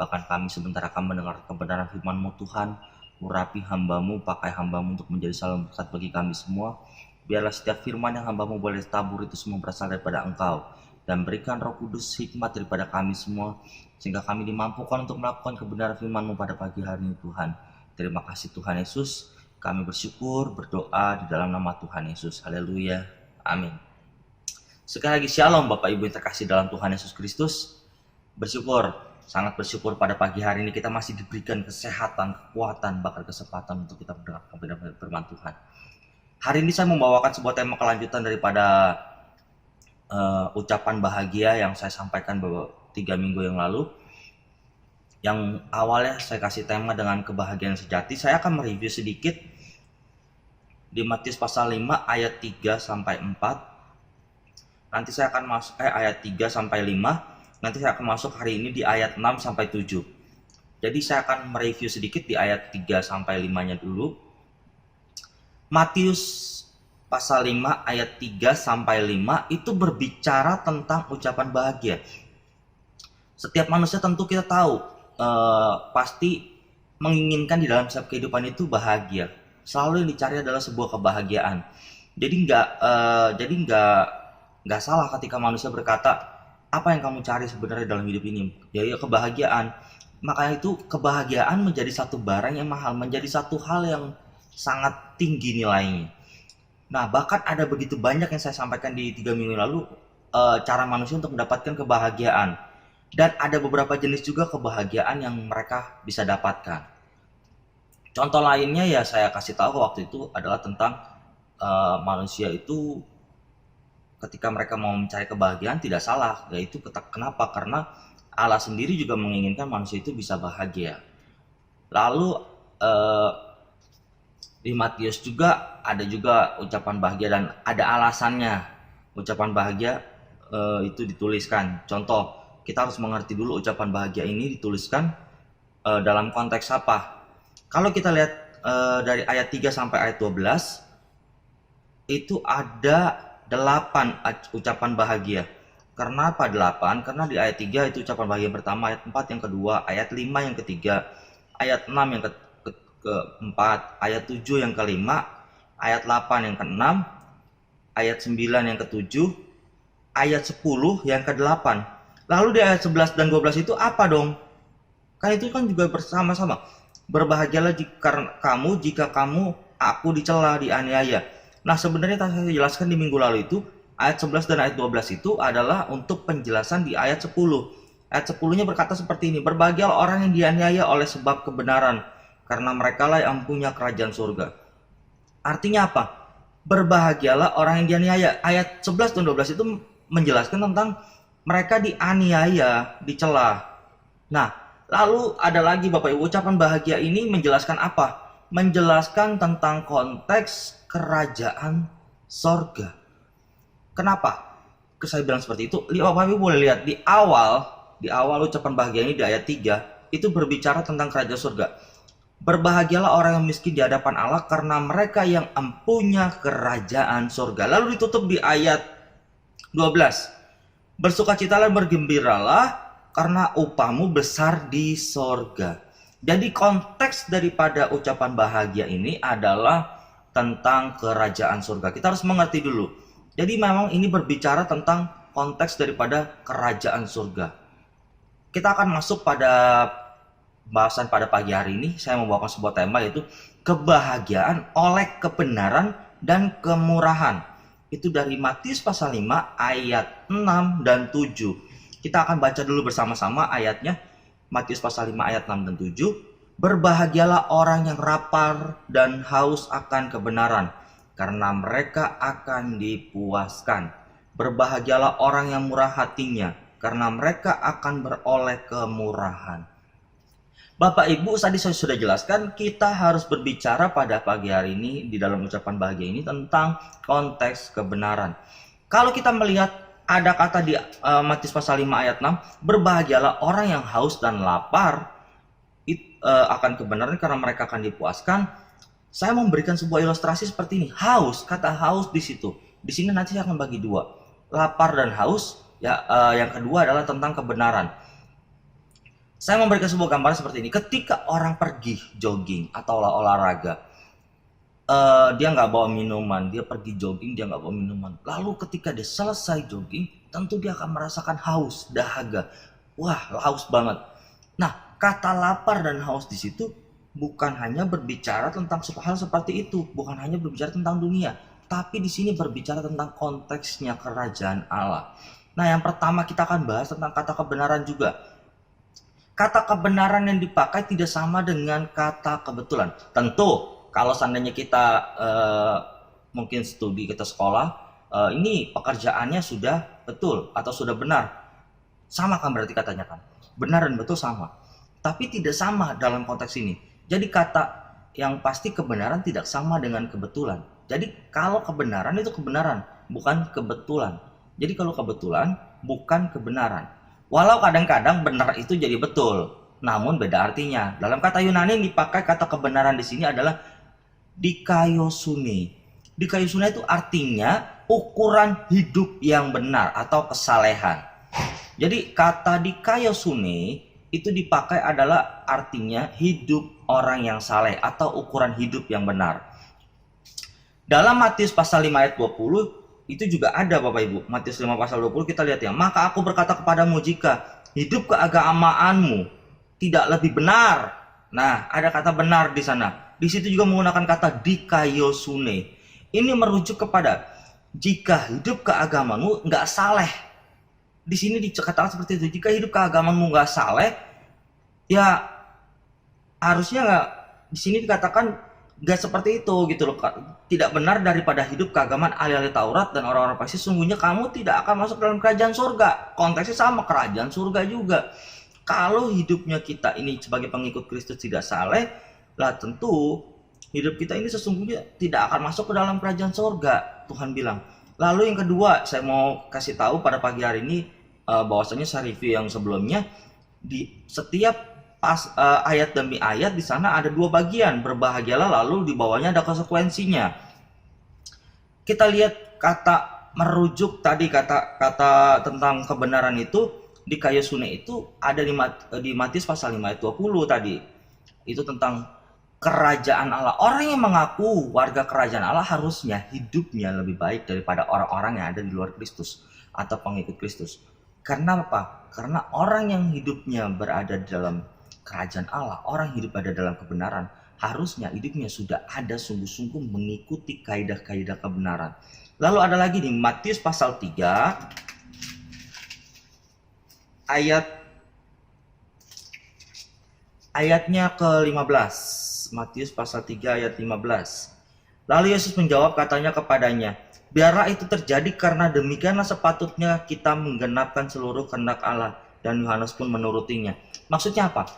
Bahkan kami sebentar akan mendengar kebenaran firman-Mu Tuhan. Urapi hamba-Mu, pakai hamba-Mu untuk menjadi salam berkat bagi kami semua. Biarlah setiap firman yang hamba-Mu boleh tabur itu semua berasal daripada Engkau. Dan berikan Roh Kudus hikmat daripada kami semua, sehingga kami dimampukan untuk melakukan kebenaran firman-Mu pada pagi hari ini Tuhan. Terima kasih Tuhan Yesus. Kami bersyukur, berdoa di dalam nama Tuhan Yesus. Haleluya. Amin. Sekali lagi shalom Bapak Ibu yang terkasih dalam Tuhan Yesus Kristus. Bersyukur, sangat bersyukur pada pagi hari ini kita masih diberikan kesehatan, kekuatan, bahkan kesempatan untuk kita mendengar kebenaran firman Tuhan. Hari ini saya membawakan sebuah tema kelanjutan daripada ucapan bahagia yang saya sampaikan 3 minggu yang lalu. Yang awalnya saya kasih tema dengan kebahagiaan sejati. Saya akan mereview sedikit di Matius pasal 5 ayat 3 sampai 4. Nanti saya akan masuk ayat 3 sampai 5. Nanti saya akan masuk hari ini di ayat 6 sampai 7. Jadi saya akan mereview sedikit di ayat 3 sampai 5-nya dulu. Matius pasal 5 ayat 3 sampai 5 itu berbicara tentang ucapan bahagia. Setiap manusia tentu kita tahu pasti menginginkan di dalam setiap kehidupan itu bahagia. Selalu yang dicari adalah sebuah kebahagiaan. Jadi nggak salah ketika manusia berkata, Apa yang kamu cari sebenarnya dalam hidup ini? Ya kebahagiaan. Makanya itu kebahagiaan menjadi satu barang yang mahal, menjadi satu hal yang sangat tinggi nilainya. Nah, bahkan ada begitu banyak yang saya sampaikan di 3 minggu lalu, cara manusia untuk mendapatkan kebahagiaan. Dan ada beberapa jenis juga kebahagiaan yang mereka bisa dapatkan. Contoh lainnya ya saya kasih tahu waktu itu adalah tentang manusia itu ketika mereka mau mencari kebahagiaan tidak salah, yaitu kenapa? Karena Allah sendiri juga menginginkan manusia itu bisa bahagia. Lalu di Matius juga ada juga ucapan bahagia dan ada alasannya. Ucapan bahagia itu dituliskan. Contoh, kita harus mengerti dulu ucapan bahagia ini dituliskan dalam konteks apa. Kalau kita lihat dari ayat 3 sampai ayat 12, itu ada 8 ucapan bahagia. Kenapa 8? Karena di ayat 3 itu ucapan bahagia pertama, ayat 4 yang kedua, ayat 5 yang ketiga, ayat 6 yang keempat, ayat 7 yang kelima, ayat 8 yang keenam, ayat 9 yang ketujuh, ayat 10 yang ke-8. Lalu di ayat 11 dan 12 itu apa dong? Kan itu kan juga bersama-sama. Berbahagialah jika kamu aku dicela, dianiaya. Nah, sebenarnya tadi saya jelaskan di minggu lalu itu ayat 11 dan ayat 12 itu adalah untuk penjelasan di ayat 10. Ayat 10-nya berkata seperti ini, berbahagialah orang yang dianiaya oleh sebab kebenaran, karena merekalah yang punya kerajaan surga. Artinya apa? Berbahagialah orang yang dianiaya. Ayat 11 dan 12 itu menjelaskan tentang mereka dianiaya, dicela. Nah, lalu ada lagi Bapak Ibu, ucapan bahagia ini menjelaskan apa? Menjelaskan tentang konteks kerajaan sorga. Kenapa saya bilang seperti itu? Bapak Ibu boleh lihat di awal ucapan bahagia ini di ayat 3 itu berbicara tentang kerajaan surga. Berbahagialah orang yang miskin di hadapan Allah karena mereka yang empunya kerajaan surga. Lalu ditutup di ayat 12. Bersukacitalah dan bergembiralah karena upahmu besar di sorga. Jadi konteks daripada ucapan bahagia ini adalah tentang kerajaan surga. Kita harus mengerti dulu. Jadi memang ini berbicara tentang konteks daripada kerajaan surga. Kita akan masuk pada bahasan pada pagi hari ini. Saya membawakan sebuah tema yaitu kebahagiaan oleh kebenaran dan kemurahan. Itu dari Matius pasal 5 ayat 6 dan 7. Kita akan baca dulu bersama-sama ayatnya. Matius pasal 5 ayat 6 dan 7. Berbahagialah orang yang lapar dan haus akan kebenaran, karena mereka akan dipuaskan. Berbahagialah orang yang murah hatinya, karena mereka akan beroleh kemurahan. Bapak Ibu, tadi saya sudah jelaskan, kita harus berbicara pada pagi hari ini di dalam ucapan bahagia ini tentang konteks kebenaran. Kalau kita melihat ada kata di Matius pasal 5 ayat 6, berbahagialah orang yang haus dan lapar akan kebenaran karena mereka akan dipuaskan. Saya memberikan sebuah ilustrasi seperti ini. Haus, kata haus di situ. Di sini nanti saya akan bagi dua. Lapar dan haus, ya yang kedua adalah tentang kebenaran. Saya memberikan sebuah gambaran seperti ini. Ketika orang pergi jogging atau olahraga, dia nggak bawa minuman, dia pergi jogging, dia nggak bawa minuman. Lalu ketika dia selesai jogging, tentu dia akan merasakan haus, dahaga. Wah, haus banget. Nah, kata lapar dan haus di situ bukan hanya berbicara tentang hal seperti itu, bukan hanya berbicara tentang dunia, tapi di sini berbicara tentang konteksnya kerajaan Allah. Nah, yang pertama kita akan bahas tentang kata kebenaran juga. Kata kebenaran yang dipakai tidak sama dengan kata kebetulan. Tentu, kalau seandainya kita mungkin studi, kita sekolah, ini pekerjaannya sudah betul atau sudah benar. Sama kan berarti katanya kan? Benar dan betul sama. Tapi tidak sama dalam konteks ini. Jadi kata yang pasti kebenaran tidak sama dengan kebetulan. Jadi kalau kebenaran itu kebenaran, bukan kebetulan. Jadi kalau kebetulan bukan kebenaran. Walau kadang-kadang benar itu jadi betul, namun beda artinya. Dalam kata Yunani yang dipakai kata kebenaran di sini adalah dikaiosune. Dikaiosune itu artinya ukuran hidup yang benar atau kesalehan. Jadi kata dikaiosune itu dipakai adalah artinya hidup orang yang saleh atau ukuran hidup yang benar. Dalam Matius pasal 5 ayat 20 itu juga ada Bapak Ibu. Matius 5 pasal 20 kita lihat ya. Maka aku berkata kepadamu, jika hidup keagamaanmu tidak lebih benar. Nah, ada kata benar di sana. Di situ juga menggunakan kata dikaiosune. Ini merujuk kepada jika hidup keagamaanmu nggak saleh. Di sini dikatakan seperti itu. Jika hidup keagamaanmu nggak saleh, ya harusnya nggak. Di sini dikatakan nggak seperti itu gitu loh. Tidak benar daripada hidup keagamaan ahli-ahli Taurat dan orang-orang Farisi, sungguhnya kamu tidak akan masuk dalam kerajaan surga. Konteksnya sama, kerajaan surga juga. Kalau hidupnya kita ini sebagai pengikut Kristus tidak saleh, lah tentu hidup kita ini sesungguhnya tidak akan masuk ke dalam kerajaan surga, Tuhan bilang. Lalu yang kedua, saya mau kasih tahu pada pagi hari ini, bahwasanya saya review yang sebelumnya, di setiap ayat demi ayat di sana ada dua bagian, berbahagialah, lalu di bawahnya ada konsekuensinya. Kita lihat kata merujuk tadi, kata tentang kebenaran itu di kaiosune itu ada di Matius pasal 5 ayat 20 tadi. Itu tentang kerajaan Allah. Orang yang mengaku warga kerajaan Allah harusnya hidupnya lebih baik daripada orang-orang yang ada di luar Kristus atau pengikut Kristus. Karena apa? Karena orang yang hidupnya berada di dalam kerajaan Allah, orang hidup ada dalam kebenaran, harusnya hidupnya sudah ada sungguh-sungguh mengikuti kaidah-kaidah kebenaran. Lalu ada lagi di Matius pasal 3 ayatnya ke-15. Matius pasal 3 ayat 15. Lalu Yesus menjawab, katanya kepadanya, biarlah itu terjadi karena demikianlah sepatutnya kita menggenapkan seluruh kehendak Allah. Dan Yohanes pun menurutinya. Maksudnya apa?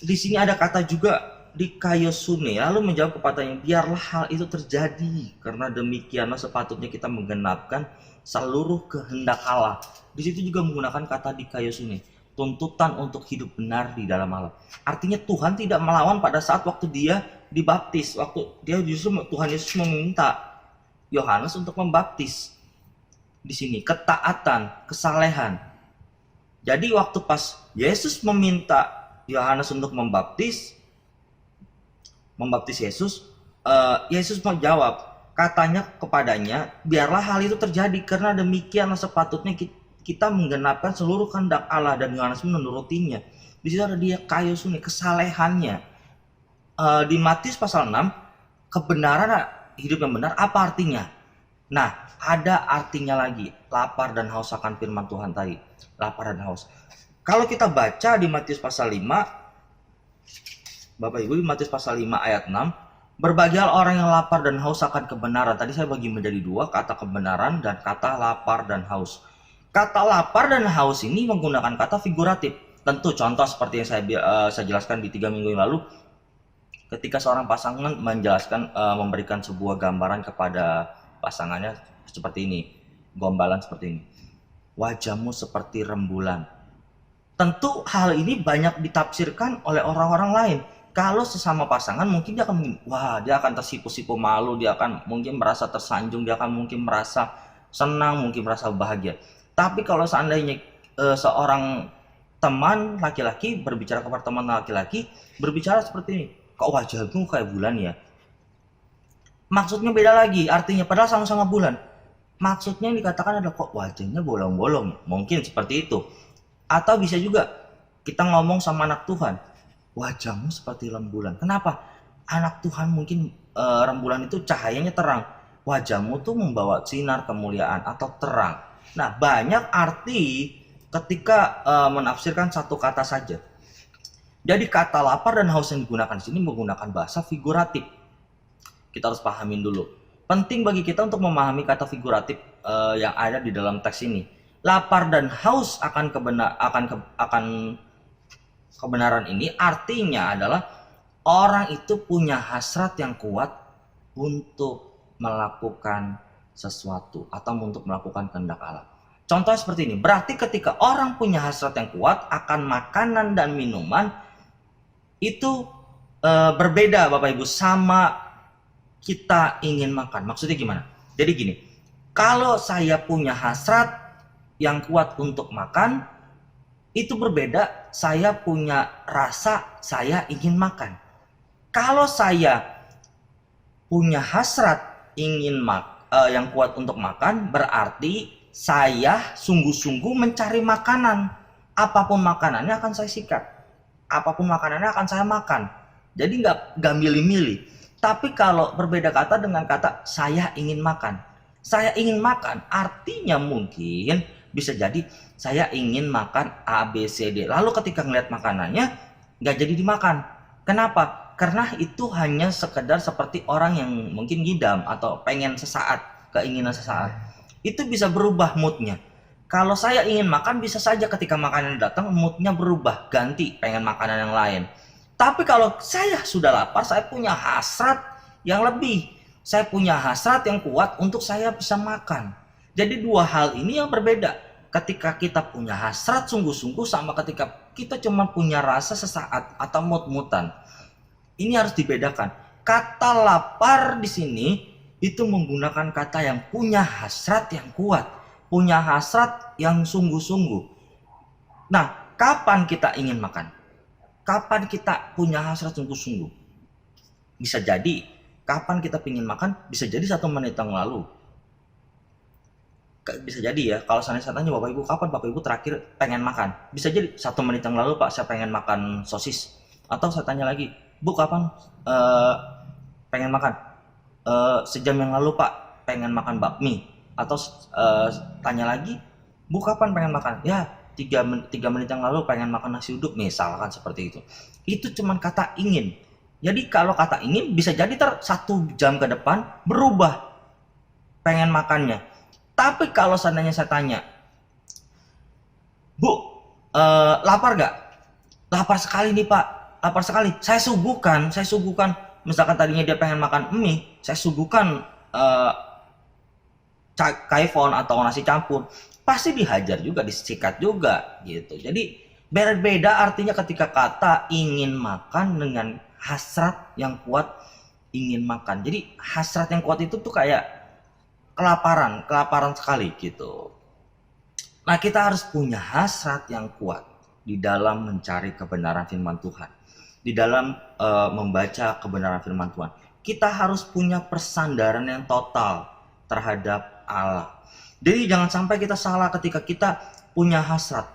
Di sini ada kata juga di kaiosune, lalu menjawab kepadanya, biarlah hal itu terjadi karena demikianlah sepatutnya kita menggenapkan seluruh kehendak Allah. Di situ juga menggunakan kata di kaiosune, tuntutan untuk hidup benar di dalam Allah. Artinya Tuhan tidak melawan pada saat waktu dia dibaptis, waktu dia justru Tuhan Yesus meminta Yohanes untuk membaptis. Di sini ketaatan, kesalehan. Jadi waktu pas Yesus meminta Yohanes untuk membaptis Yesus, Yesus menjawab, katanya kepadanya, biarlah hal itu terjadi karena demikianlah sepatutnya kita menggenapkan seluruh kehendak Allah, dan Yohanes menurutinya. Di situ ada dia kaiosune, kesalehannya. Di Matius pasal 6, kebenaran, hidup yang benar apa artinya? Nah, ada artinya lagi, lapar dan haus akan firman Tuhan tadi. Lapar dan haus. Kalau kita baca di Matius pasal 5, Bapak Ibu, di Matius pasal 5 ayat 6, berbahagialah orang yang lapar dan haus akan kebenaran. Tadi saya bagi menjadi dua, kata kebenaran dan kata lapar dan haus. Kata lapar dan haus ini menggunakan kata figuratif. Tentu contoh seperti yang saya jelaskan di 3 minggu yang lalu, ketika seorang pasangan memberikan sebuah gambaran kepada pasangannya seperti ini, gombalan seperti ini. Wajahmu seperti rembulan. Tentu hal ini banyak ditafsirkan oleh orang-orang lain. Kalau sesama pasangan mungkin dia akan tersipu-sipu malu, dia akan mungkin merasa tersanjung, dia akan mungkin merasa senang, mungkin merasa bahagia. Tapi kalau seandainya seorang teman laki-laki berbicara kepada teman laki-laki, berbicara seperti ini, kok wajahmu kayak bulan ya? Maksudnya beda lagi, artinya padahal sama-sama bulan. Maksudnya yang dikatakan adalah kok wajahnya bolong-bolong, mungkin seperti itu. Atau bisa juga kita ngomong sama anak Tuhan, wajahmu seperti rembulan. Kenapa? Anak Tuhan mungkin rembulan itu cahayanya terang, wajahmu tuh membawa sinar kemuliaan atau terang. Nah, banyak arti ketika menafsirkan satu kata saja. Jadi kata lapar dan haus yang digunakan di sini menggunakan bahasa figuratif. Kita harus pahamin dulu. Penting bagi kita untuk memahami kata figuratif yang ada di dalam teks ini. Lapar dan haus akan kebenaran ini artinya adalah orang itu punya hasrat yang kuat untuk melakukan sesuatu atau untuk melakukan kehendak Allah. Contohnya seperti ini, berarti ketika orang punya hasrat yang kuat akan makanan dan minuman itu berbeda Bapak Ibu sama kita ingin makan. Maksudnya gimana? Jadi gini, kalau saya punya hasrat yang kuat untuk makan, itu berbeda saya punya rasa saya ingin makan. Kalau saya punya hasrat ingin yang kuat untuk makan, berarti saya sungguh-sungguh mencari makanan. Apapun makanannya akan saya sikat. Apapun makanannya akan saya makan. Jadi nggak milih-milih. Tapi kalau berbeda kata dengan kata saya ingin makan. Saya ingin makan artinya mungkin bisa jadi saya ingin makan A, B, C, D. Lalu ketika ngeliat makanannya nggak jadi dimakan. Kenapa? Karena itu hanya sekedar seperti orang yang mungkin ngidam atau pengen sesaat, keinginan sesaat. Itu bisa berubah moodnya. Kalau saya ingin makan bisa saja ketika makanan datang moodnya berubah, ganti pengen makanan yang lain. Tapi kalau saya sudah lapar, saya punya hasrat yang lebih. Saya punya hasrat yang kuat untuk saya bisa makan. Jadi dua hal ini yang berbeda. Ketika kita punya hasrat sungguh-sungguh sama ketika kita cuma punya rasa sesaat atau mood-moodan. Ini harus dibedakan. Kata lapar di sini itu menggunakan kata yang punya hasrat yang kuat, punya hasrat yang sungguh-sungguh. Nah, kapan kita ingin makan? Kapan kita punya hasrat sungguh-sungguh? Bisa jadi kapan kita ingin makan, bisa jadi 1 menit yang lalu. Bisa jadi ya, kalau saya tanya Bapak Ibu, kapan Bapak Ibu terakhir pengen makan? Bisa jadi 1 menit yang lalu Pak, saya pengen makan sosis. Atau saya tanya lagi, Bu kapan pengen makan? Sejam yang lalu Pak, pengen makan bakmi. Atau tanya lagi, Bu kapan pengen makan? Ya 3 menit yang lalu pengen makan nasi uduk, misalkan seperti itu. Itu cuman kata ingin. Jadi kalau kata ingin bisa jadi 1 jam ke depan berubah pengen makannya. Tapi kalau seandainya saya tanya, Bu lapar gak? Lapar sekali nih Pak, lapar sekali. Saya suguhkan. Misalkan tadinya dia pengen makan mie, saya suguhkan kaifon atau nasi campur. Pasti dihajar juga, disikat juga gitu. Jadi berbeda artinya ketika kata ingin makan dengan hasrat yang kuat ingin makan. Jadi hasrat yang kuat itu tuh kayak kelaparan sekali gitu. Nah, kita harus punya hasrat yang kuat di dalam mencari kebenaran firman Tuhan. Di dalam membaca kebenaran firman Tuhan. Kita harus punya persandaran yang total terhadap Allah. Jadi jangan sampai kita salah ketika kita punya hasrat,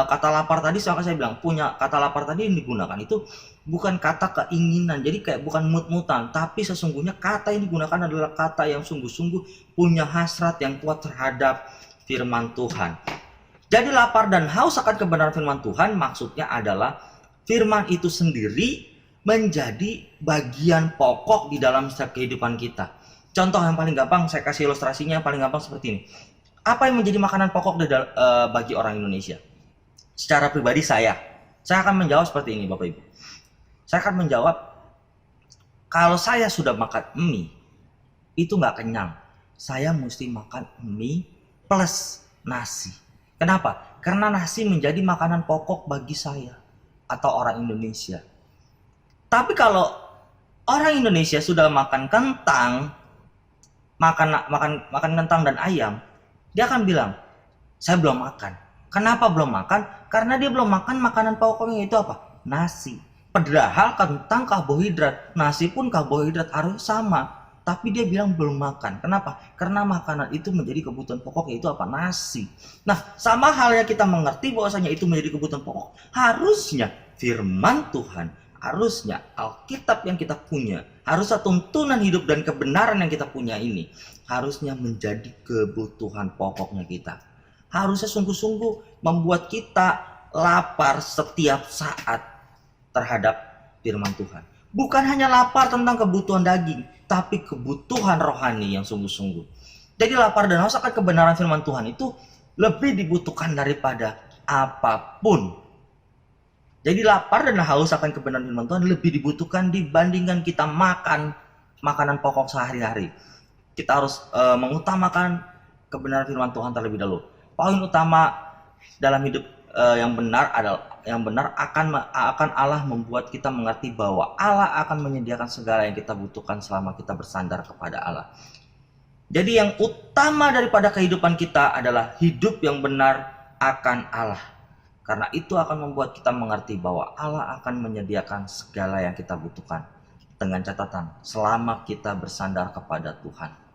kata lapar tadi, saya bilang punya kata lapar tadi yang digunakan itu bukan kata keinginan, jadi kayak bukan mut-mutan, tapi sesungguhnya kata yang digunakan adalah kata yang sungguh-sungguh punya hasrat yang kuat terhadap firman Tuhan. Jadi lapar dan haus akan kebenaran firman Tuhan maksudnya adalah firman itu sendiri menjadi bagian pokok di dalam setiap kehidupan kita. Contoh yang paling gampang, saya kasih ilustrasinya yang paling gampang seperti ini. Apa yang menjadi makanan pokok bagi orang Indonesia? Secara pribadi saya akan menjawab seperti ini Bapak Ibu. Saya akan menjawab, kalau saya sudah makan mie, itu nggak kenyang. Saya mesti makan mie plus nasi. Kenapa? Karena nasi menjadi makanan pokok bagi saya atau orang Indonesia. Tapi kalau orang Indonesia sudah makan kentang, makan kentang dan ayam, dia akan bilang, saya belum makan. Kenapa belum makan? Karena dia belum makan makanan pokoknya, itu apa? Nasi. Padahal kentang karbohidrat, nasi pun karbohidrat harus sama. Tapi dia bilang belum makan. Kenapa? Karena makanan itu menjadi kebutuhan pokok, yaitu apa? Nasi. Nah, sama halnya kita mengerti bahwasanya itu menjadi kebutuhan pokok. Harusnya firman Tuhan, harusnya Alkitab yang kita punya, harusnya tuntunan hidup dan kebenaran yang kita punya ini harusnya menjadi kebutuhan pokoknya kita. Harusnya sungguh-sungguh membuat kita lapar setiap saat terhadap firman Tuhan. Bukan hanya lapar tentang kebutuhan daging, tapi kebutuhan rohani yang sungguh-sungguh. Jadi lapar dan haus akan kebenaran firman Tuhan itu lebih dibutuhkan daripada apapun. Jadi lapar dan haus akan kebenaran firman Tuhan lebih dibutuhkan dibandingkan kita makan makanan pokok sehari-hari. Kita harus mengutamakan kebenaran firman Tuhan terlebih dahulu. Poin utama dalam hidup yang benar akan Allah membuat kita mengerti bahwa Allah akan menyediakan segala yang kita butuhkan selama kita bersandar kepada Allah. Jadi yang utama daripada kehidupan kita adalah hidup yang benar akan Allah. Karena itu akan membuat kita mengerti bahwa Allah akan menyediakan segala yang kita butuhkan. Dengan catatan, selama kita bersandar kepada Tuhan.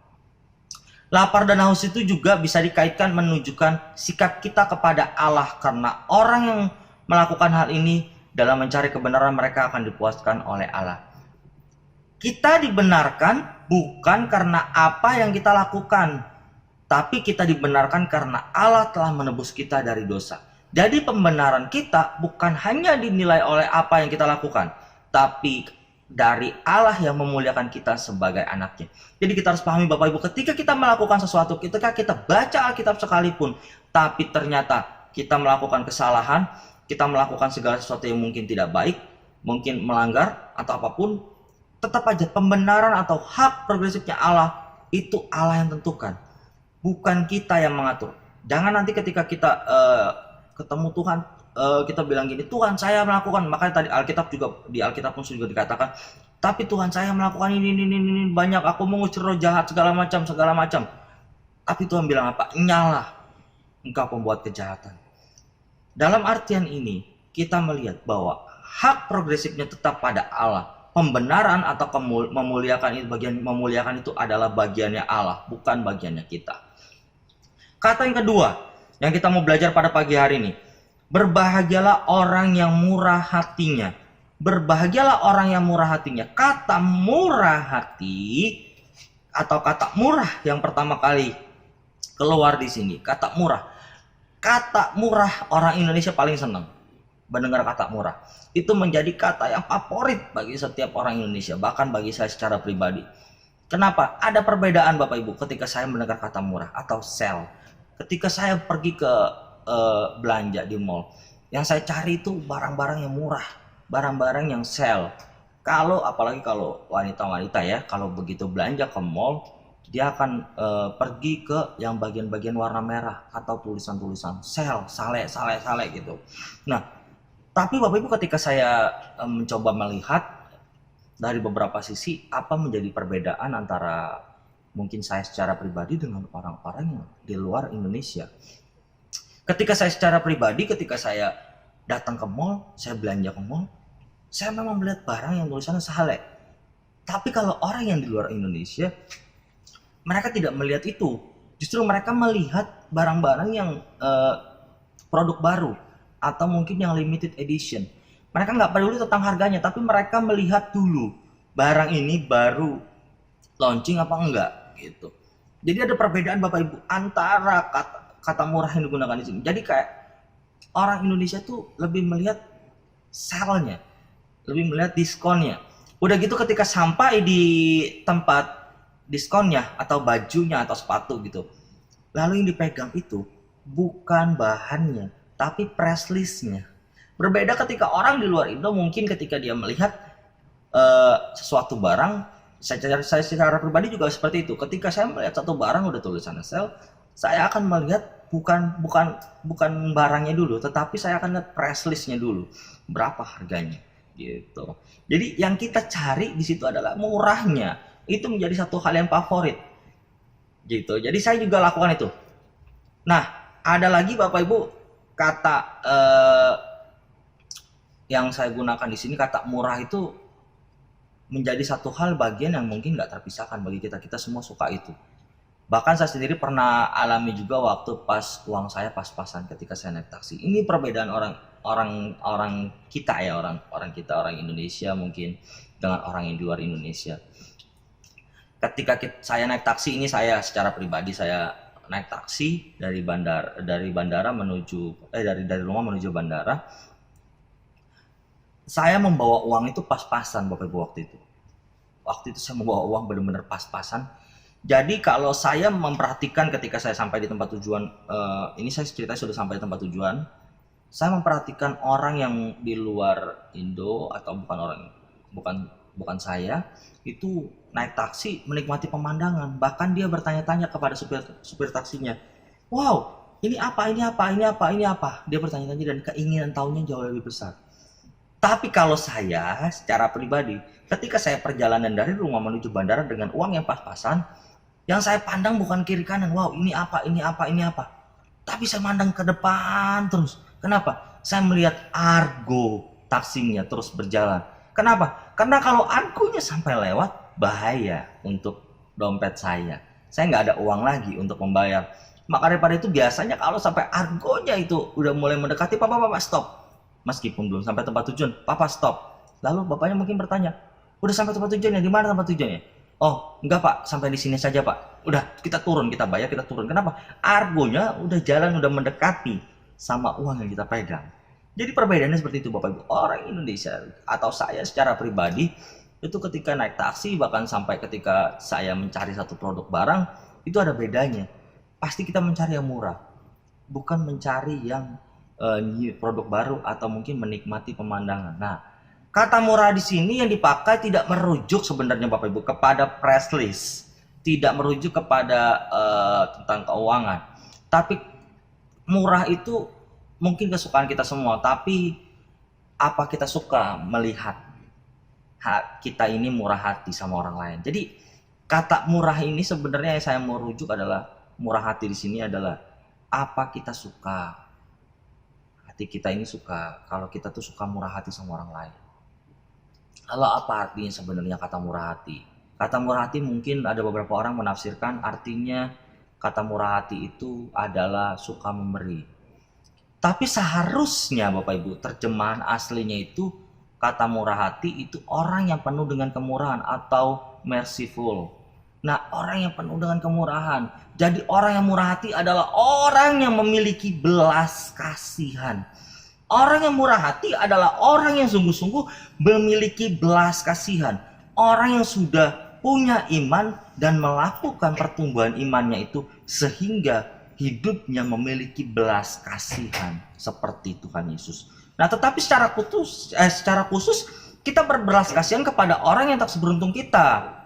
Lapar dan haus itu juga bisa dikaitkan menunjukkan sikap kita kepada Allah, karena orang yang melakukan hal ini dalam mencari kebenaran mereka akan dipuaskan oleh Allah. Kita dibenarkan bukan karena apa yang kita lakukan, tapi kita dibenarkan karena Allah telah menebus kita dari dosa. Jadi pembenaran kita bukan hanya dinilai oleh apa yang kita lakukan, tapi dari Allah yang memuliakan kita sebagai anaknya. Jadi kita harus pahami Bapak Ibu, ketika kita melakukan sesuatu, ketika kita baca Alkitab sekalipun, tapi ternyata kita melakukan kesalahan, kita melakukan segala sesuatu yang mungkin tidak baik, mungkin melanggar atau apapun, tetap aja pembenaran atau hak progresifnya Allah, itu Allah yang tentukan, bukan kita yang mengatur. Jangan nanti ketika kita ketemu Tuhan, kita bilang gini, Tuhan saya melakukan, makanya tadi Alkitab juga, di Alkitab pun juga dikatakan, tapi Tuhan saya melakukan ini banyak, aku mengusir roh jahat segala macam. Tapi Tuhan bilang apa? Nyala, engkau pembuat kejahatan. Dalam artian ini kita melihat bahwa hak progresifnya tetap pada Allah. Pembenaran atau memuliakan itu adalah bagiannya Allah, bukan bagiannya kita. Kata yang kedua yang kita mau belajar pada pagi hari ini, berbahagialah orang yang murah hatinya. Berbahagialah orang yang murah hatinya. Kata murah hati atau kata murah yang pertama kali keluar di sini, kata murah. Kata murah orang Indonesia paling senang mendengar kata murah. Itu menjadi kata yang favorit bagi setiap orang Indonesia, bahkan bagi saya secara pribadi. Kenapa? Ada perbedaan Bapak Ibu ketika saya mendengar kata murah atau sale. Ketika saya pergi ke belanja di mall, yang saya cari itu barang-barang yang murah, barang-barang yang sale. Apalagi kalau wanita-wanita ya, kalau begitu belanja ke mall, dia akan pergi ke yang bagian-bagian warna merah atau tulisan-tulisan sale, sale gitu. Nah, tapi Bapak Ibu, ketika saya mencoba melihat dari beberapa sisi, apa menjadi perbedaan antara mungkin saya secara pribadi dengan orang-orang yang di luar Indonesia. Ketika saya secara pribadi, ketika saya datang ke mall, saya belanja ke mall, saya memang melihat barang yang tulisannya sale. Tapi kalau orang yang di luar Indonesia, mereka tidak melihat itu. Justru mereka melihat barang-barang yang produk baru atau mungkin yang limited edition. Mereka nggak peduli tentang harganya, tapi mereka melihat dulu barang ini baru launching apa enggak gitu. Jadi ada perbedaan Bapak Ibu antara kata murah yang digunakan di sini. Jadi kayak orang Indonesia tuh lebih melihat sale-nya, lebih melihat diskonnya. Udah gitu ketika sampai di tempat diskonnya atau bajunya atau sepatu gitu, lalu yang dipegang itu bukan bahannya, tapi press list-nya. Berbeda ketika orang di luar Indo, mungkin ketika dia melihat sesuatu barang, saya secara pribadi juga seperti itu. Ketika saya melihat satu barang udah tulisannya sale, saya akan melihat bukan barangnya dulu, tetapi saya akan lihat press list-nya dulu, berapa harganya gitu. Jadi yang kita cari di situ adalah murahnya. Itu menjadi satu hal yang favorit gitu. Jadi saya juga lakukan itu. Nah, ada lagi Bapak Ibu kata yang saya gunakan di sini, kata murah itu menjadi satu hal bagian yang mungkin nggak terpisahkan bagi kita. Kita semua suka itu. Bahkan saya sendiri pernah alami juga waktu pas uang saya pas-pasan ketika saya naik taksi. Ini perbedaan orang kita ya, orang Indonesia mungkin dengan orang yang di luar Indonesia. Ketika saya naik taksi ini, saya secara pribadi saya naik taksi dari bandara menuju dari rumah menuju bandara. Saya membawa uang itu pas-pasan Bapak Ibu waktu itu. Waktu itu saya membawa uang benar-benar pas-pasan. Jadi kalau saya memperhatikan ketika saya sampai di tempat tujuan, ini saya ceritanya sudah sampai di tempat tujuan, saya memperhatikan orang yang di luar Indo atau bukan saya, itu naik taksi menikmati pemandangan. Bahkan dia bertanya-tanya kepada supir taksinya, wow, ini apa? Dia bertanya-tanya dan keinginan tahunya jauh lebih besar. Tapi kalau saya secara pribadi, ketika saya perjalanan dari rumah menuju bandara dengan uang yang pas-pasan, yang saya pandang bukan kiri kanan, wow ini apa. Tapi saya mandang ke depan terus. Kenapa? Saya melihat argo taksinya terus berjalan. Kenapa? Karena kalau argonya sampai lewat, bahaya untuk dompet saya. saya nggak ada uang lagi untuk membayar. Maka daripada itu biasanya kalau sampai argonya itu udah mulai mendekati, papa stop. Meskipun belum sampai tempat tujuan, papa stop. Lalu bapaknya mungkin bertanya, udah sampai tempat tujuannya, di mana tempat tujuannya? Oh enggak pak, sampai di sini saja pak. Udah kita turun, kita bayar, kita turun. Kenapa? Argonya udah jalan, udah mendekati sama uang yang kita pegang. Jadi perbedaannya seperti itu Bapak Ibu. Orang Indonesia atau saya secara pribadi itu ketika naik taksi, bahkan sampai ketika saya mencari satu produk barang, itu ada bedanya. Pasti kita mencari yang murah, bukan mencari yang produk baru atau mungkin menikmati pemandangan. Nah, kata murah di sini yang dipakai tidak merujuk sebenarnya Bapak Ibu kepada price list, tidak merujuk kepada tentang keuangan. Tapi murah itu mungkin kesukaan kita semua, tapi apa kita suka melihat kita ini murah hati sama orang lain. Jadi kata murah ini sebenarnya yang saya mau rujuk adalah murah hati di sini adalah apa kita suka. Hati kita ini suka, kalau kita tuh suka murah hati sama orang lain. Lalu apa artinya sebenarnya kata murah hati? Kata murah hati mungkin ada beberapa orang menafsirkan artinya kata murah hati itu adalah suka memberi. Tapi seharusnya Bapak Ibu terjemahan aslinya itu kata murah hati itu orang yang penuh dengan kemurahan atau merciful. Nah, orang yang penuh dengan kemurahan. Jadi orang yang murah hati adalah orang yang memiliki belas kasihan. Orang yang murah hati adalah orang yang sungguh-sungguh memiliki belas kasihan. Orang yang sudah punya iman dan melakukan pertumbuhan imannya itu sehingga hidupnya memiliki belas kasihan seperti Tuhan Yesus. Nah, tetapi secara khusus kita berbelas kasihan kepada orang yang tak seberuntung kita.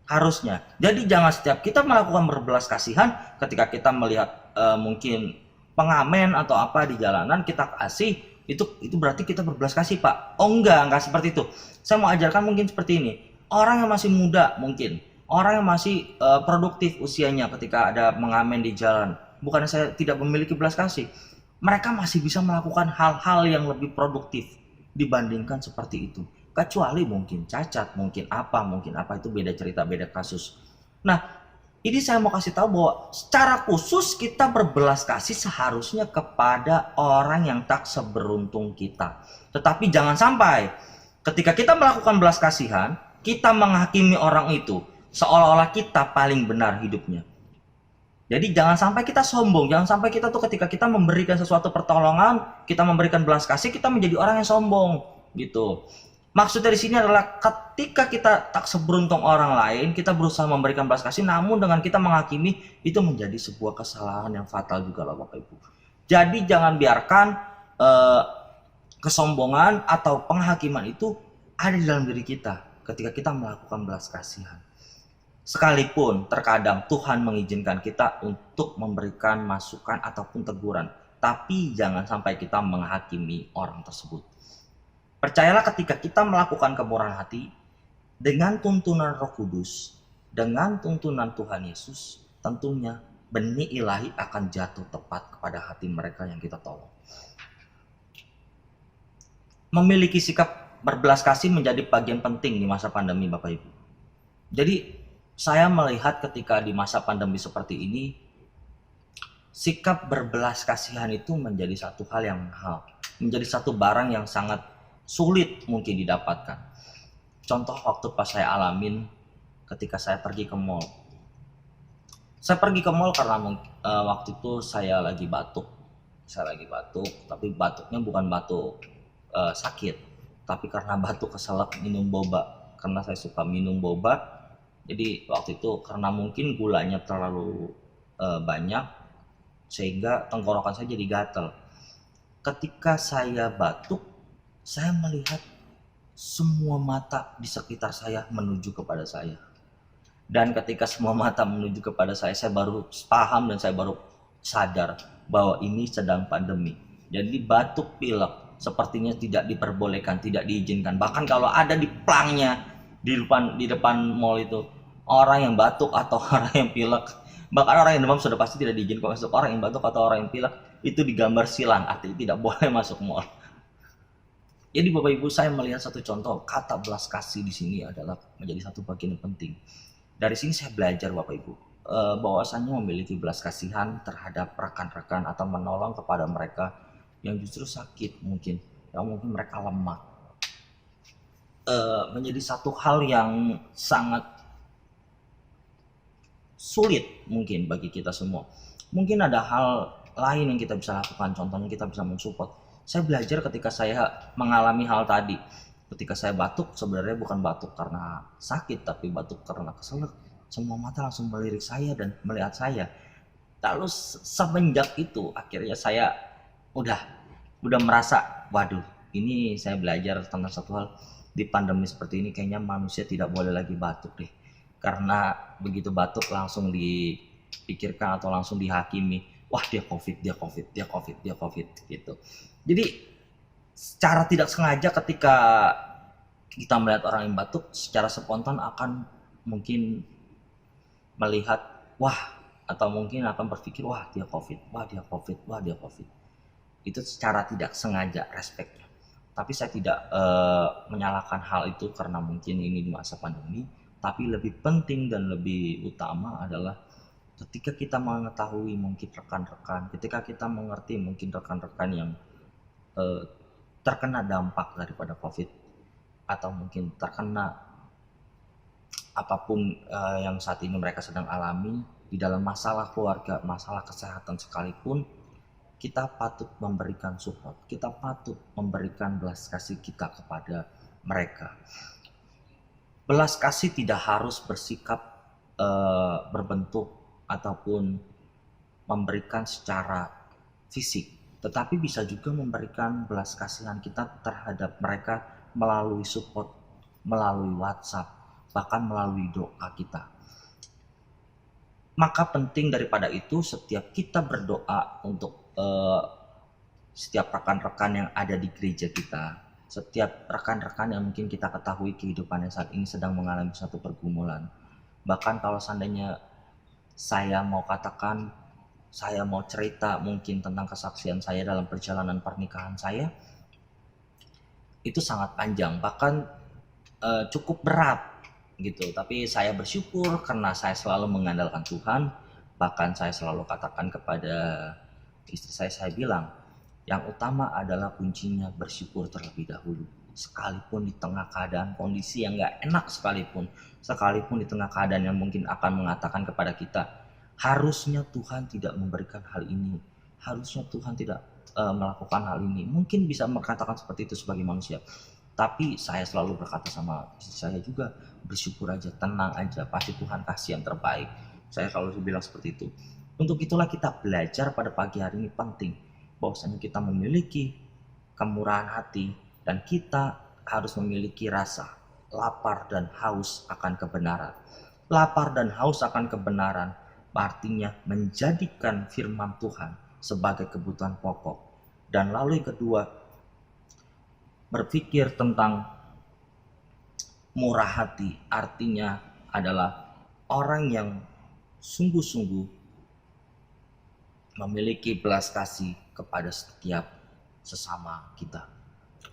Harusnya. Jadi jangan setiap kita melakukan berbelas kasihan ketika kita melihat mungkin pengamen atau apa di jalanan kita kasih, itu berarti kita berbelas kasih Pak. Oh enggak seperti itu. Saya mau ajarkan mungkin seperti ini. Orang yang masih muda mungkin, orang yang masih produktif usianya ketika ada mengamen di jalan, bukannya saya tidak memiliki belas kasih. Mereka masih bisa melakukan hal-hal yang lebih produktif dibandingkan seperti itu. Kecuali mungkin cacat, mungkin apa itu beda cerita, beda kasus. Nah, ini saya mau kasih tahu bahwa secara khusus kita berbelas kasih seharusnya kepada orang yang tak seberuntung kita. Tetapi jangan sampai ketika kita melakukan belas kasihan, kita menghakimi orang itu seolah-olah kita paling benar hidupnya. Jadi jangan sampai kita sombong, jangan sampai kita tuh ketika kita memberikan sesuatu pertolongan, kita memberikan belas kasih, kita menjadi orang yang sombong gitu. Maksud dari sini adalah ketika kita tak seberuntung orang lain, kita berusaha memberikan belas kasih, namun dengan kita menghakimi itu menjadi sebuah kesalahan yang fatal juga lah Bapak Ibu. Jadi jangan biarkan kesombongan atau penghakiman itu ada di dalam diri kita ketika kita melakukan belas kasihan. Sekalipun terkadang Tuhan mengizinkan kita untuk memberikan masukan ataupun teguran, tapi jangan sampai kita menghakimi orang tersebut. Percayalah ketika kita melakukan kemurahan hati dengan tuntunan Roh Kudus, dengan tuntunan Tuhan Yesus, tentunya benih ilahi akan jatuh tepat kepada hati mereka yang kita tolong. Memiliki sikap berbelas kasih menjadi bagian penting di masa pandemi Bapak Ibu. Jadi saya melihat ketika di masa pandemi seperti ini, sikap berbelas kasihan itu menjadi satu hal yang mahal, menjadi satu barang yang sangat sulit mungkin didapatkan. Contoh waktu pas saya alamin ketika saya pergi ke mall. Saya pergi ke mall karena waktu itu saya lagi batuk. Tapi batuknya bukan batuk sakit, tapi karena batuk keselak minum boba. Karena saya suka minum boba, jadi waktu itu karena mungkin gulanya terlalu banyak, sehingga tenggorokan saya jadi gatal. Ketika saya batuk, saya melihat semua mata di sekitar saya menuju kepada saya. Dan ketika semua mata menuju kepada saya baru paham dan saya baru sadar bahwa ini sedang pandemi. Jadi batuk pilek sepertinya tidak diperbolehkan, tidak diizinkan. Bahkan kalau ada di plangnya di depan mall itu, orang yang batuk atau orang yang pilek, bahkan orang yang demam sudah pasti tidak diizinkan masuk. Orang yang batuk atau orang yang pilek itu digambar silang, artinya tidak boleh masuk mall. Jadi Bapak Ibu, saya melihat satu contoh kata belas kasih di sini adalah menjadi satu bagian yang penting. Dari sini saya belajar Bapak Ibu, bahwasannya memiliki belas kasihan terhadap rekan-rekan atau menolong kepada mereka yang justru sakit mungkin, yang mungkin mereka lemah. Menjadi satu hal yang sangat sulit mungkin bagi kita semua. Mungkin ada hal lain yang kita bisa lakukan, contohnya kita bisa mensupport. Saya belajar ketika saya mengalami hal tadi. Ketika saya batuk, sebenarnya bukan batuk karena sakit, tapi batuk karena keselak. Semua mata langsung melirik saya dan melihat saya. Lalu semenjak itu akhirnya saya udah merasa, waduh, ini saya belajar tentang satu hal. Di pandemi seperti ini kayaknya manusia tidak boleh lagi batuk deh. Karena begitu batuk langsung dipikirkan atau langsung dihakimi, wah dia COVID gitu. Jadi secara tidak sengaja ketika kita melihat orang yang batuk, secara spontan akan mungkin melihat wah, atau mungkin akan berpikir wah dia COVID. Itu secara tidak sengaja respeknya. Tapi saya tidak menyalahkan hal itu karena mungkin ini di masa pandemi. Tapi lebih penting dan lebih utama adalah ketika kita mengetahui mungkin rekan-rekan, ketika kita mengerti mungkin rekan-rekan yang terkena dampak daripada COVID atau mungkin terkena apapun yang saat ini mereka sedang alami di dalam masalah keluarga, masalah kesehatan sekalipun, kita patut memberikan support, kita patut memberikan belas kasih kita kepada mereka. Belas kasih tidak harus bersikap berbentuk ataupun memberikan secara fisik, tetapi bisa juga memberikan belas kasihan kita terhadap mereka melalui support, melalui WhatsApp, bahkan melalui doa kita. Maka penting daripada itu setiap kita berdoa untuk setiap rekan-rekan yang ada di gereja kita, setiap rekan-rekan yang mungkin kita ketahui kehidupannya saat ini sedang mengalami suatu pergumulan. Bahkan kalau seandainya saya mau katakan, saya mau cerita mungkin tentang kesaksian saya dalam perjalanan pernikahan saya, itu sangat panjang, bahkan cukup berat gitu. Tapi saya bersyukur karena saya selalu mengandalkan Tuhan. Bahkan saya selalu katakan kepada istri saya bilang, yang utama adalah kuncinya bersyukur terlebih dahulu. Sekalipun di tengah keadaan kondisi yang gak enak sekalipun di tengah keadaan yang mungkin akan mengatakan kepada kita, harusnya Tuhan tidak memberikan hal ini, harusnya Tuhan tidak melakukan hal ini. Mungkin bisa mengatakan seperti itu sebagai manusia. Tapi saya selalu berkata sama istri saya juga, bersyukur aja, tenang aja, pasti Tuhan kasih yang terbaik. Saya selalu bilang seperti itu. Untuk itulah kita belajar pada pagi hari ini penting, bahwasanya kita memiliki kemurahan hati dan kita harus memiliki rasa lapar dan haus akan kebenaran. Lapar dan haus akan kebenaran artinya menjadikan firman Tuhan sebagai kebutuhan pokok. Dan lalu yang kedua, berpikir tentang murah hati, artinya adalah orang yang sungguh-sungguh memiliki belas kasih kepada setiap sesama kita.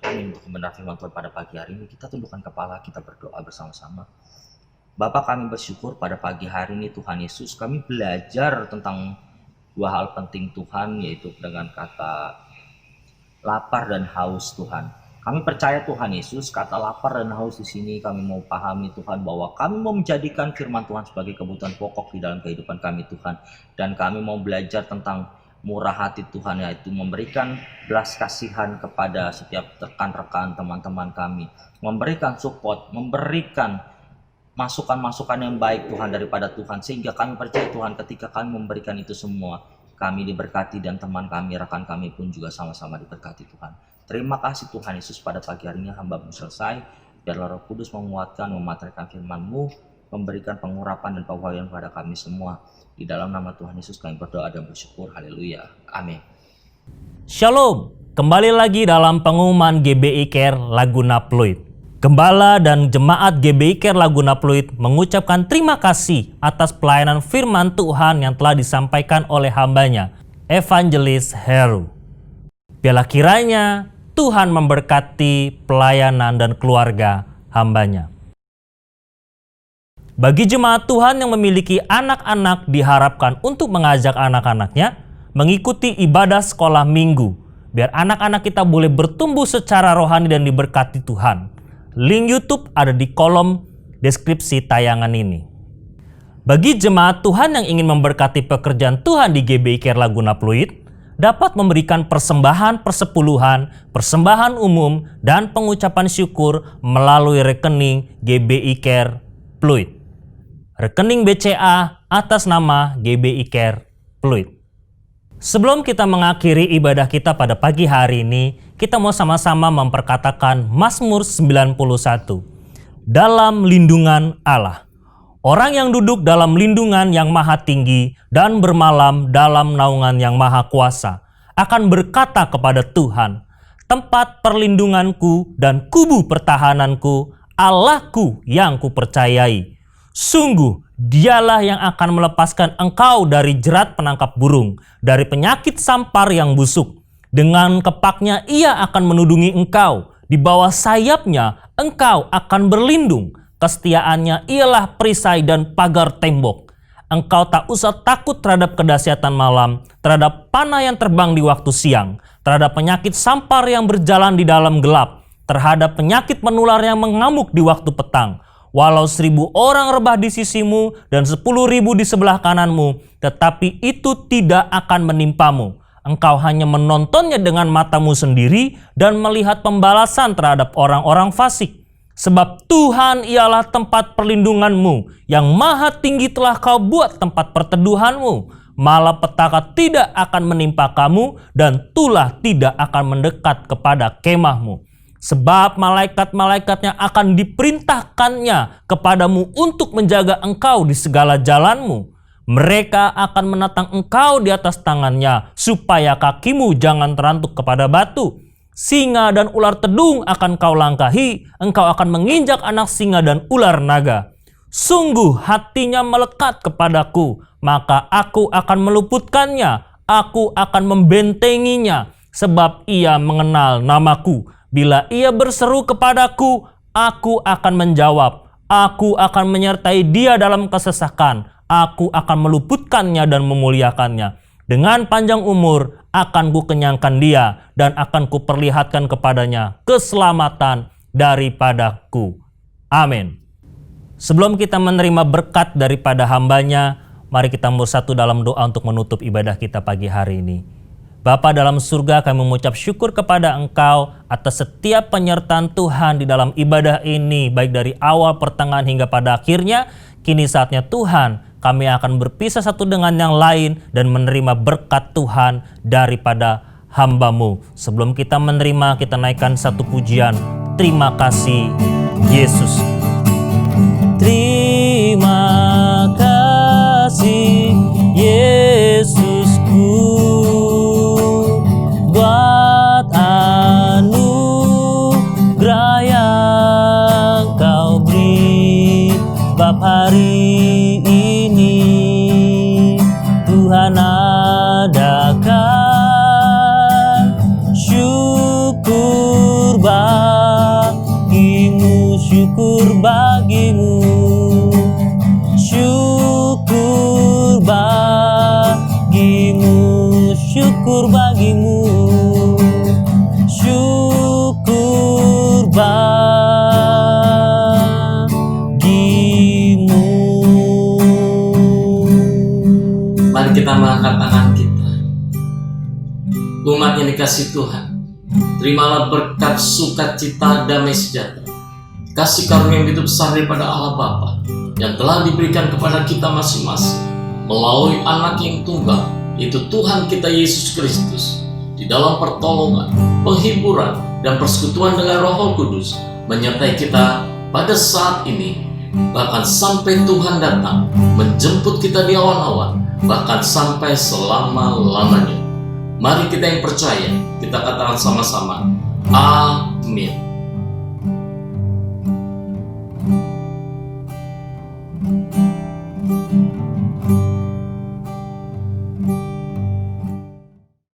Amin. Untuk kebenaran firman Tuhan pada pagi hari ini, kita tundukkan kepala, kita berdoa bersama-sama. Bapa, kami bersyukur pada pagi hari ini Tuhan Yesus, kami belajar tentang dua hal penting Tuhan, yaitu dengan kata lapar dan haus Tuhan. Kami percaya Tuhan Yesus, kata lapar dan haus di sini kami mau pahami Tuhan, bahwa kami mau menjadikan firman Tuhan sebagai kebutuhan pokok di dalam kehidupan kami Tuhan. Dan kami mau belajar tentang murah hati Tuhan, yaitu memberikan belas kasihan kepada setiap rekan-rekan teman-teman kami, memberikan support, memberikan masukan-masukan yang baik Tuhan daripada Tuhan, sehingga kami percaya Tuhan ketika kami memberikan itu semua, kami diberkati dan teman kami, rekan kami pun juga sama-sama diberkati Tuhan. Terima kasih Tuhan Yesus, pada pagi hari ini hamba-Mu selesai, biarlah Roh Kudus menguatkan, memateraikan firman-Mu, memberikan pengurapan dan pewahyuan kepada kami semua. Di dalam nama Tuhan Yesus kami berdoa dan bersyukur. Haleluya. Amin. Shalom, kembali lagi dalam pengumuman GBI Care Laguna Pluit. Gembala dan jemaat GBI Care Laguna Pluit mengucapkan terima kasih atas pelayanan firman Tuhan yang telah disampaikan oleh hambanya, Evangelis Heru. Biarlah kiranya Tuhan memberkati pelayanan dan keluarga hambanya. Bagi jemaat Tuhan yang memiliki anak-anak diharapkan untuk mengajak anak-anaknya mengikuti ibadah sekolah minggu, biar anak-anak kita boleh bertumbuh secara rohani dan diberkati Tuhan. Link YouTube ada di kolom deskripsi tayangan ini. Bagi jemaat Tuhan yang ingin memberkati pekerjaan Tuhan di GBI Care Laguna Pluit, dapat memberikan persembahan persepuluhan, persembahan umum, dan pengucapan syukur melalui rekening GBI Care Pluit. Rekening BCA atas nama GBI Care Pluit. Sebelum kita mengakhiri ibadah kita pada pagi hari ini, kita mau sama-sama memperkatakan Mazmur 91. Dalam lindungan Allah. Orang yang duduk dalam lindungan yang maha tinggi dan bermalam dalam naungan yang maha kuasa akan berkata kepada Tuhan, tempat perlindunganku dan kubu pertahananku, Allahku yang kupercayai. Sungguh dialah yang akan melepaskan engkau dari jerat penangkap burung, dari penyakit sampar yang busuk. Dengan kepaknya ia akan menudungi engkau, di bawah sayapnya engkau akan berlindung. Kesetiaannya ialah perisai dan pagar tembok. Engkau tak usah takut terhadap kedahsyatan malam, terhadap panah yang terbang di waktu siang, terhadap penyakit sampar yang berjalan di dalam gelap, terhadap penyakit menular yang mengamuk di waktu petang. Walau 1.000 orang rebah di sisimu dan 10.000 di sebelah kananmu, tetapi itu tidak akan menimpamu. Engkau hanya menontonnya dengan matamu sendiri dan melihat pembalasan terhadap orang-orang fasik. Sebab Tuhan ialah tempat perlindunganmu, yang maha tinggi telah kau buat tempat perteduhanmu. Malapetaka tidak akan menimpa kamu dan tulah tidak akan mendekat kepada kemahmu. Sebab malaikat-malaikatnya akan diperintahkannya kepadamu untuk menjaga engkau di segala jalanmu. Mereka akan menatang engkau di atas tangannya, supaya kakimu jangan terantuk kepada batu. Singa dan ular tedung akan kau langkahi, engkau akan menginjak anak singa dan ular naga. Sungguh hatinya melekat kepadaku, maka aku akan meluputkannya, aku akan membentenginya, sebab ia mengenal namaku. Bila ia berseru kepadaku, aku akan menjawab, aku akan menyertai dia dalam kesesakan, aku akan meluputkannya dan memuliakannya. Dengan panjang umur akan kukenyangkan dia dan akan kuperlihatkan kepadanya keselamatan daripadaku. Amin. Sebelum kita menerima berkat daripada hambanya, mari kita bersatu dalam doa untuk menutup ibadah kita pagi hari ini. Bapa dalam surga, kami mengucap syukur kepada Engkau atas setiap penyertaan Tuhan di dalam ibadah ini, baik dari awal, pertengahan hingga pada akhirnya. Kini saatnya Tuhan, kami akan berpisah satu dengan yang lain dan menerima berkat Tuhan daripada hamba-Mu. Sebelum kita menerima, kita naikkan satu pujian. Terima kasih Yesus. Terima kasih Yesusku, buat anugerah yang Kau beri. Bab hari ini Tuhan adakan syukur bagimu, syukur bagimu, syukur bagimu, syukur bagimu, syukur bagimu. Mari kita mengangkat tangan kita. Umat yang dikasih Tuhan, terimalah berkat sukacita damai sejahtera, kasih karunia yang begitu besar daripada Allah Bapa yang telah diberikan kepada kita masing-masing melalui anak yang tunggal, yaitu Tuhan kita Yesus Kristus, di dalam pertolongan, penghiburan, dan persekutuan dengan Roh Kudus menyertai kita pada saat ini, bahkan sampai Tuhan datang menjemput kita di awan-awan, bahkan sampai selama-lamanya. Mari kita yang percaya, kita katakan sama-sama, amin.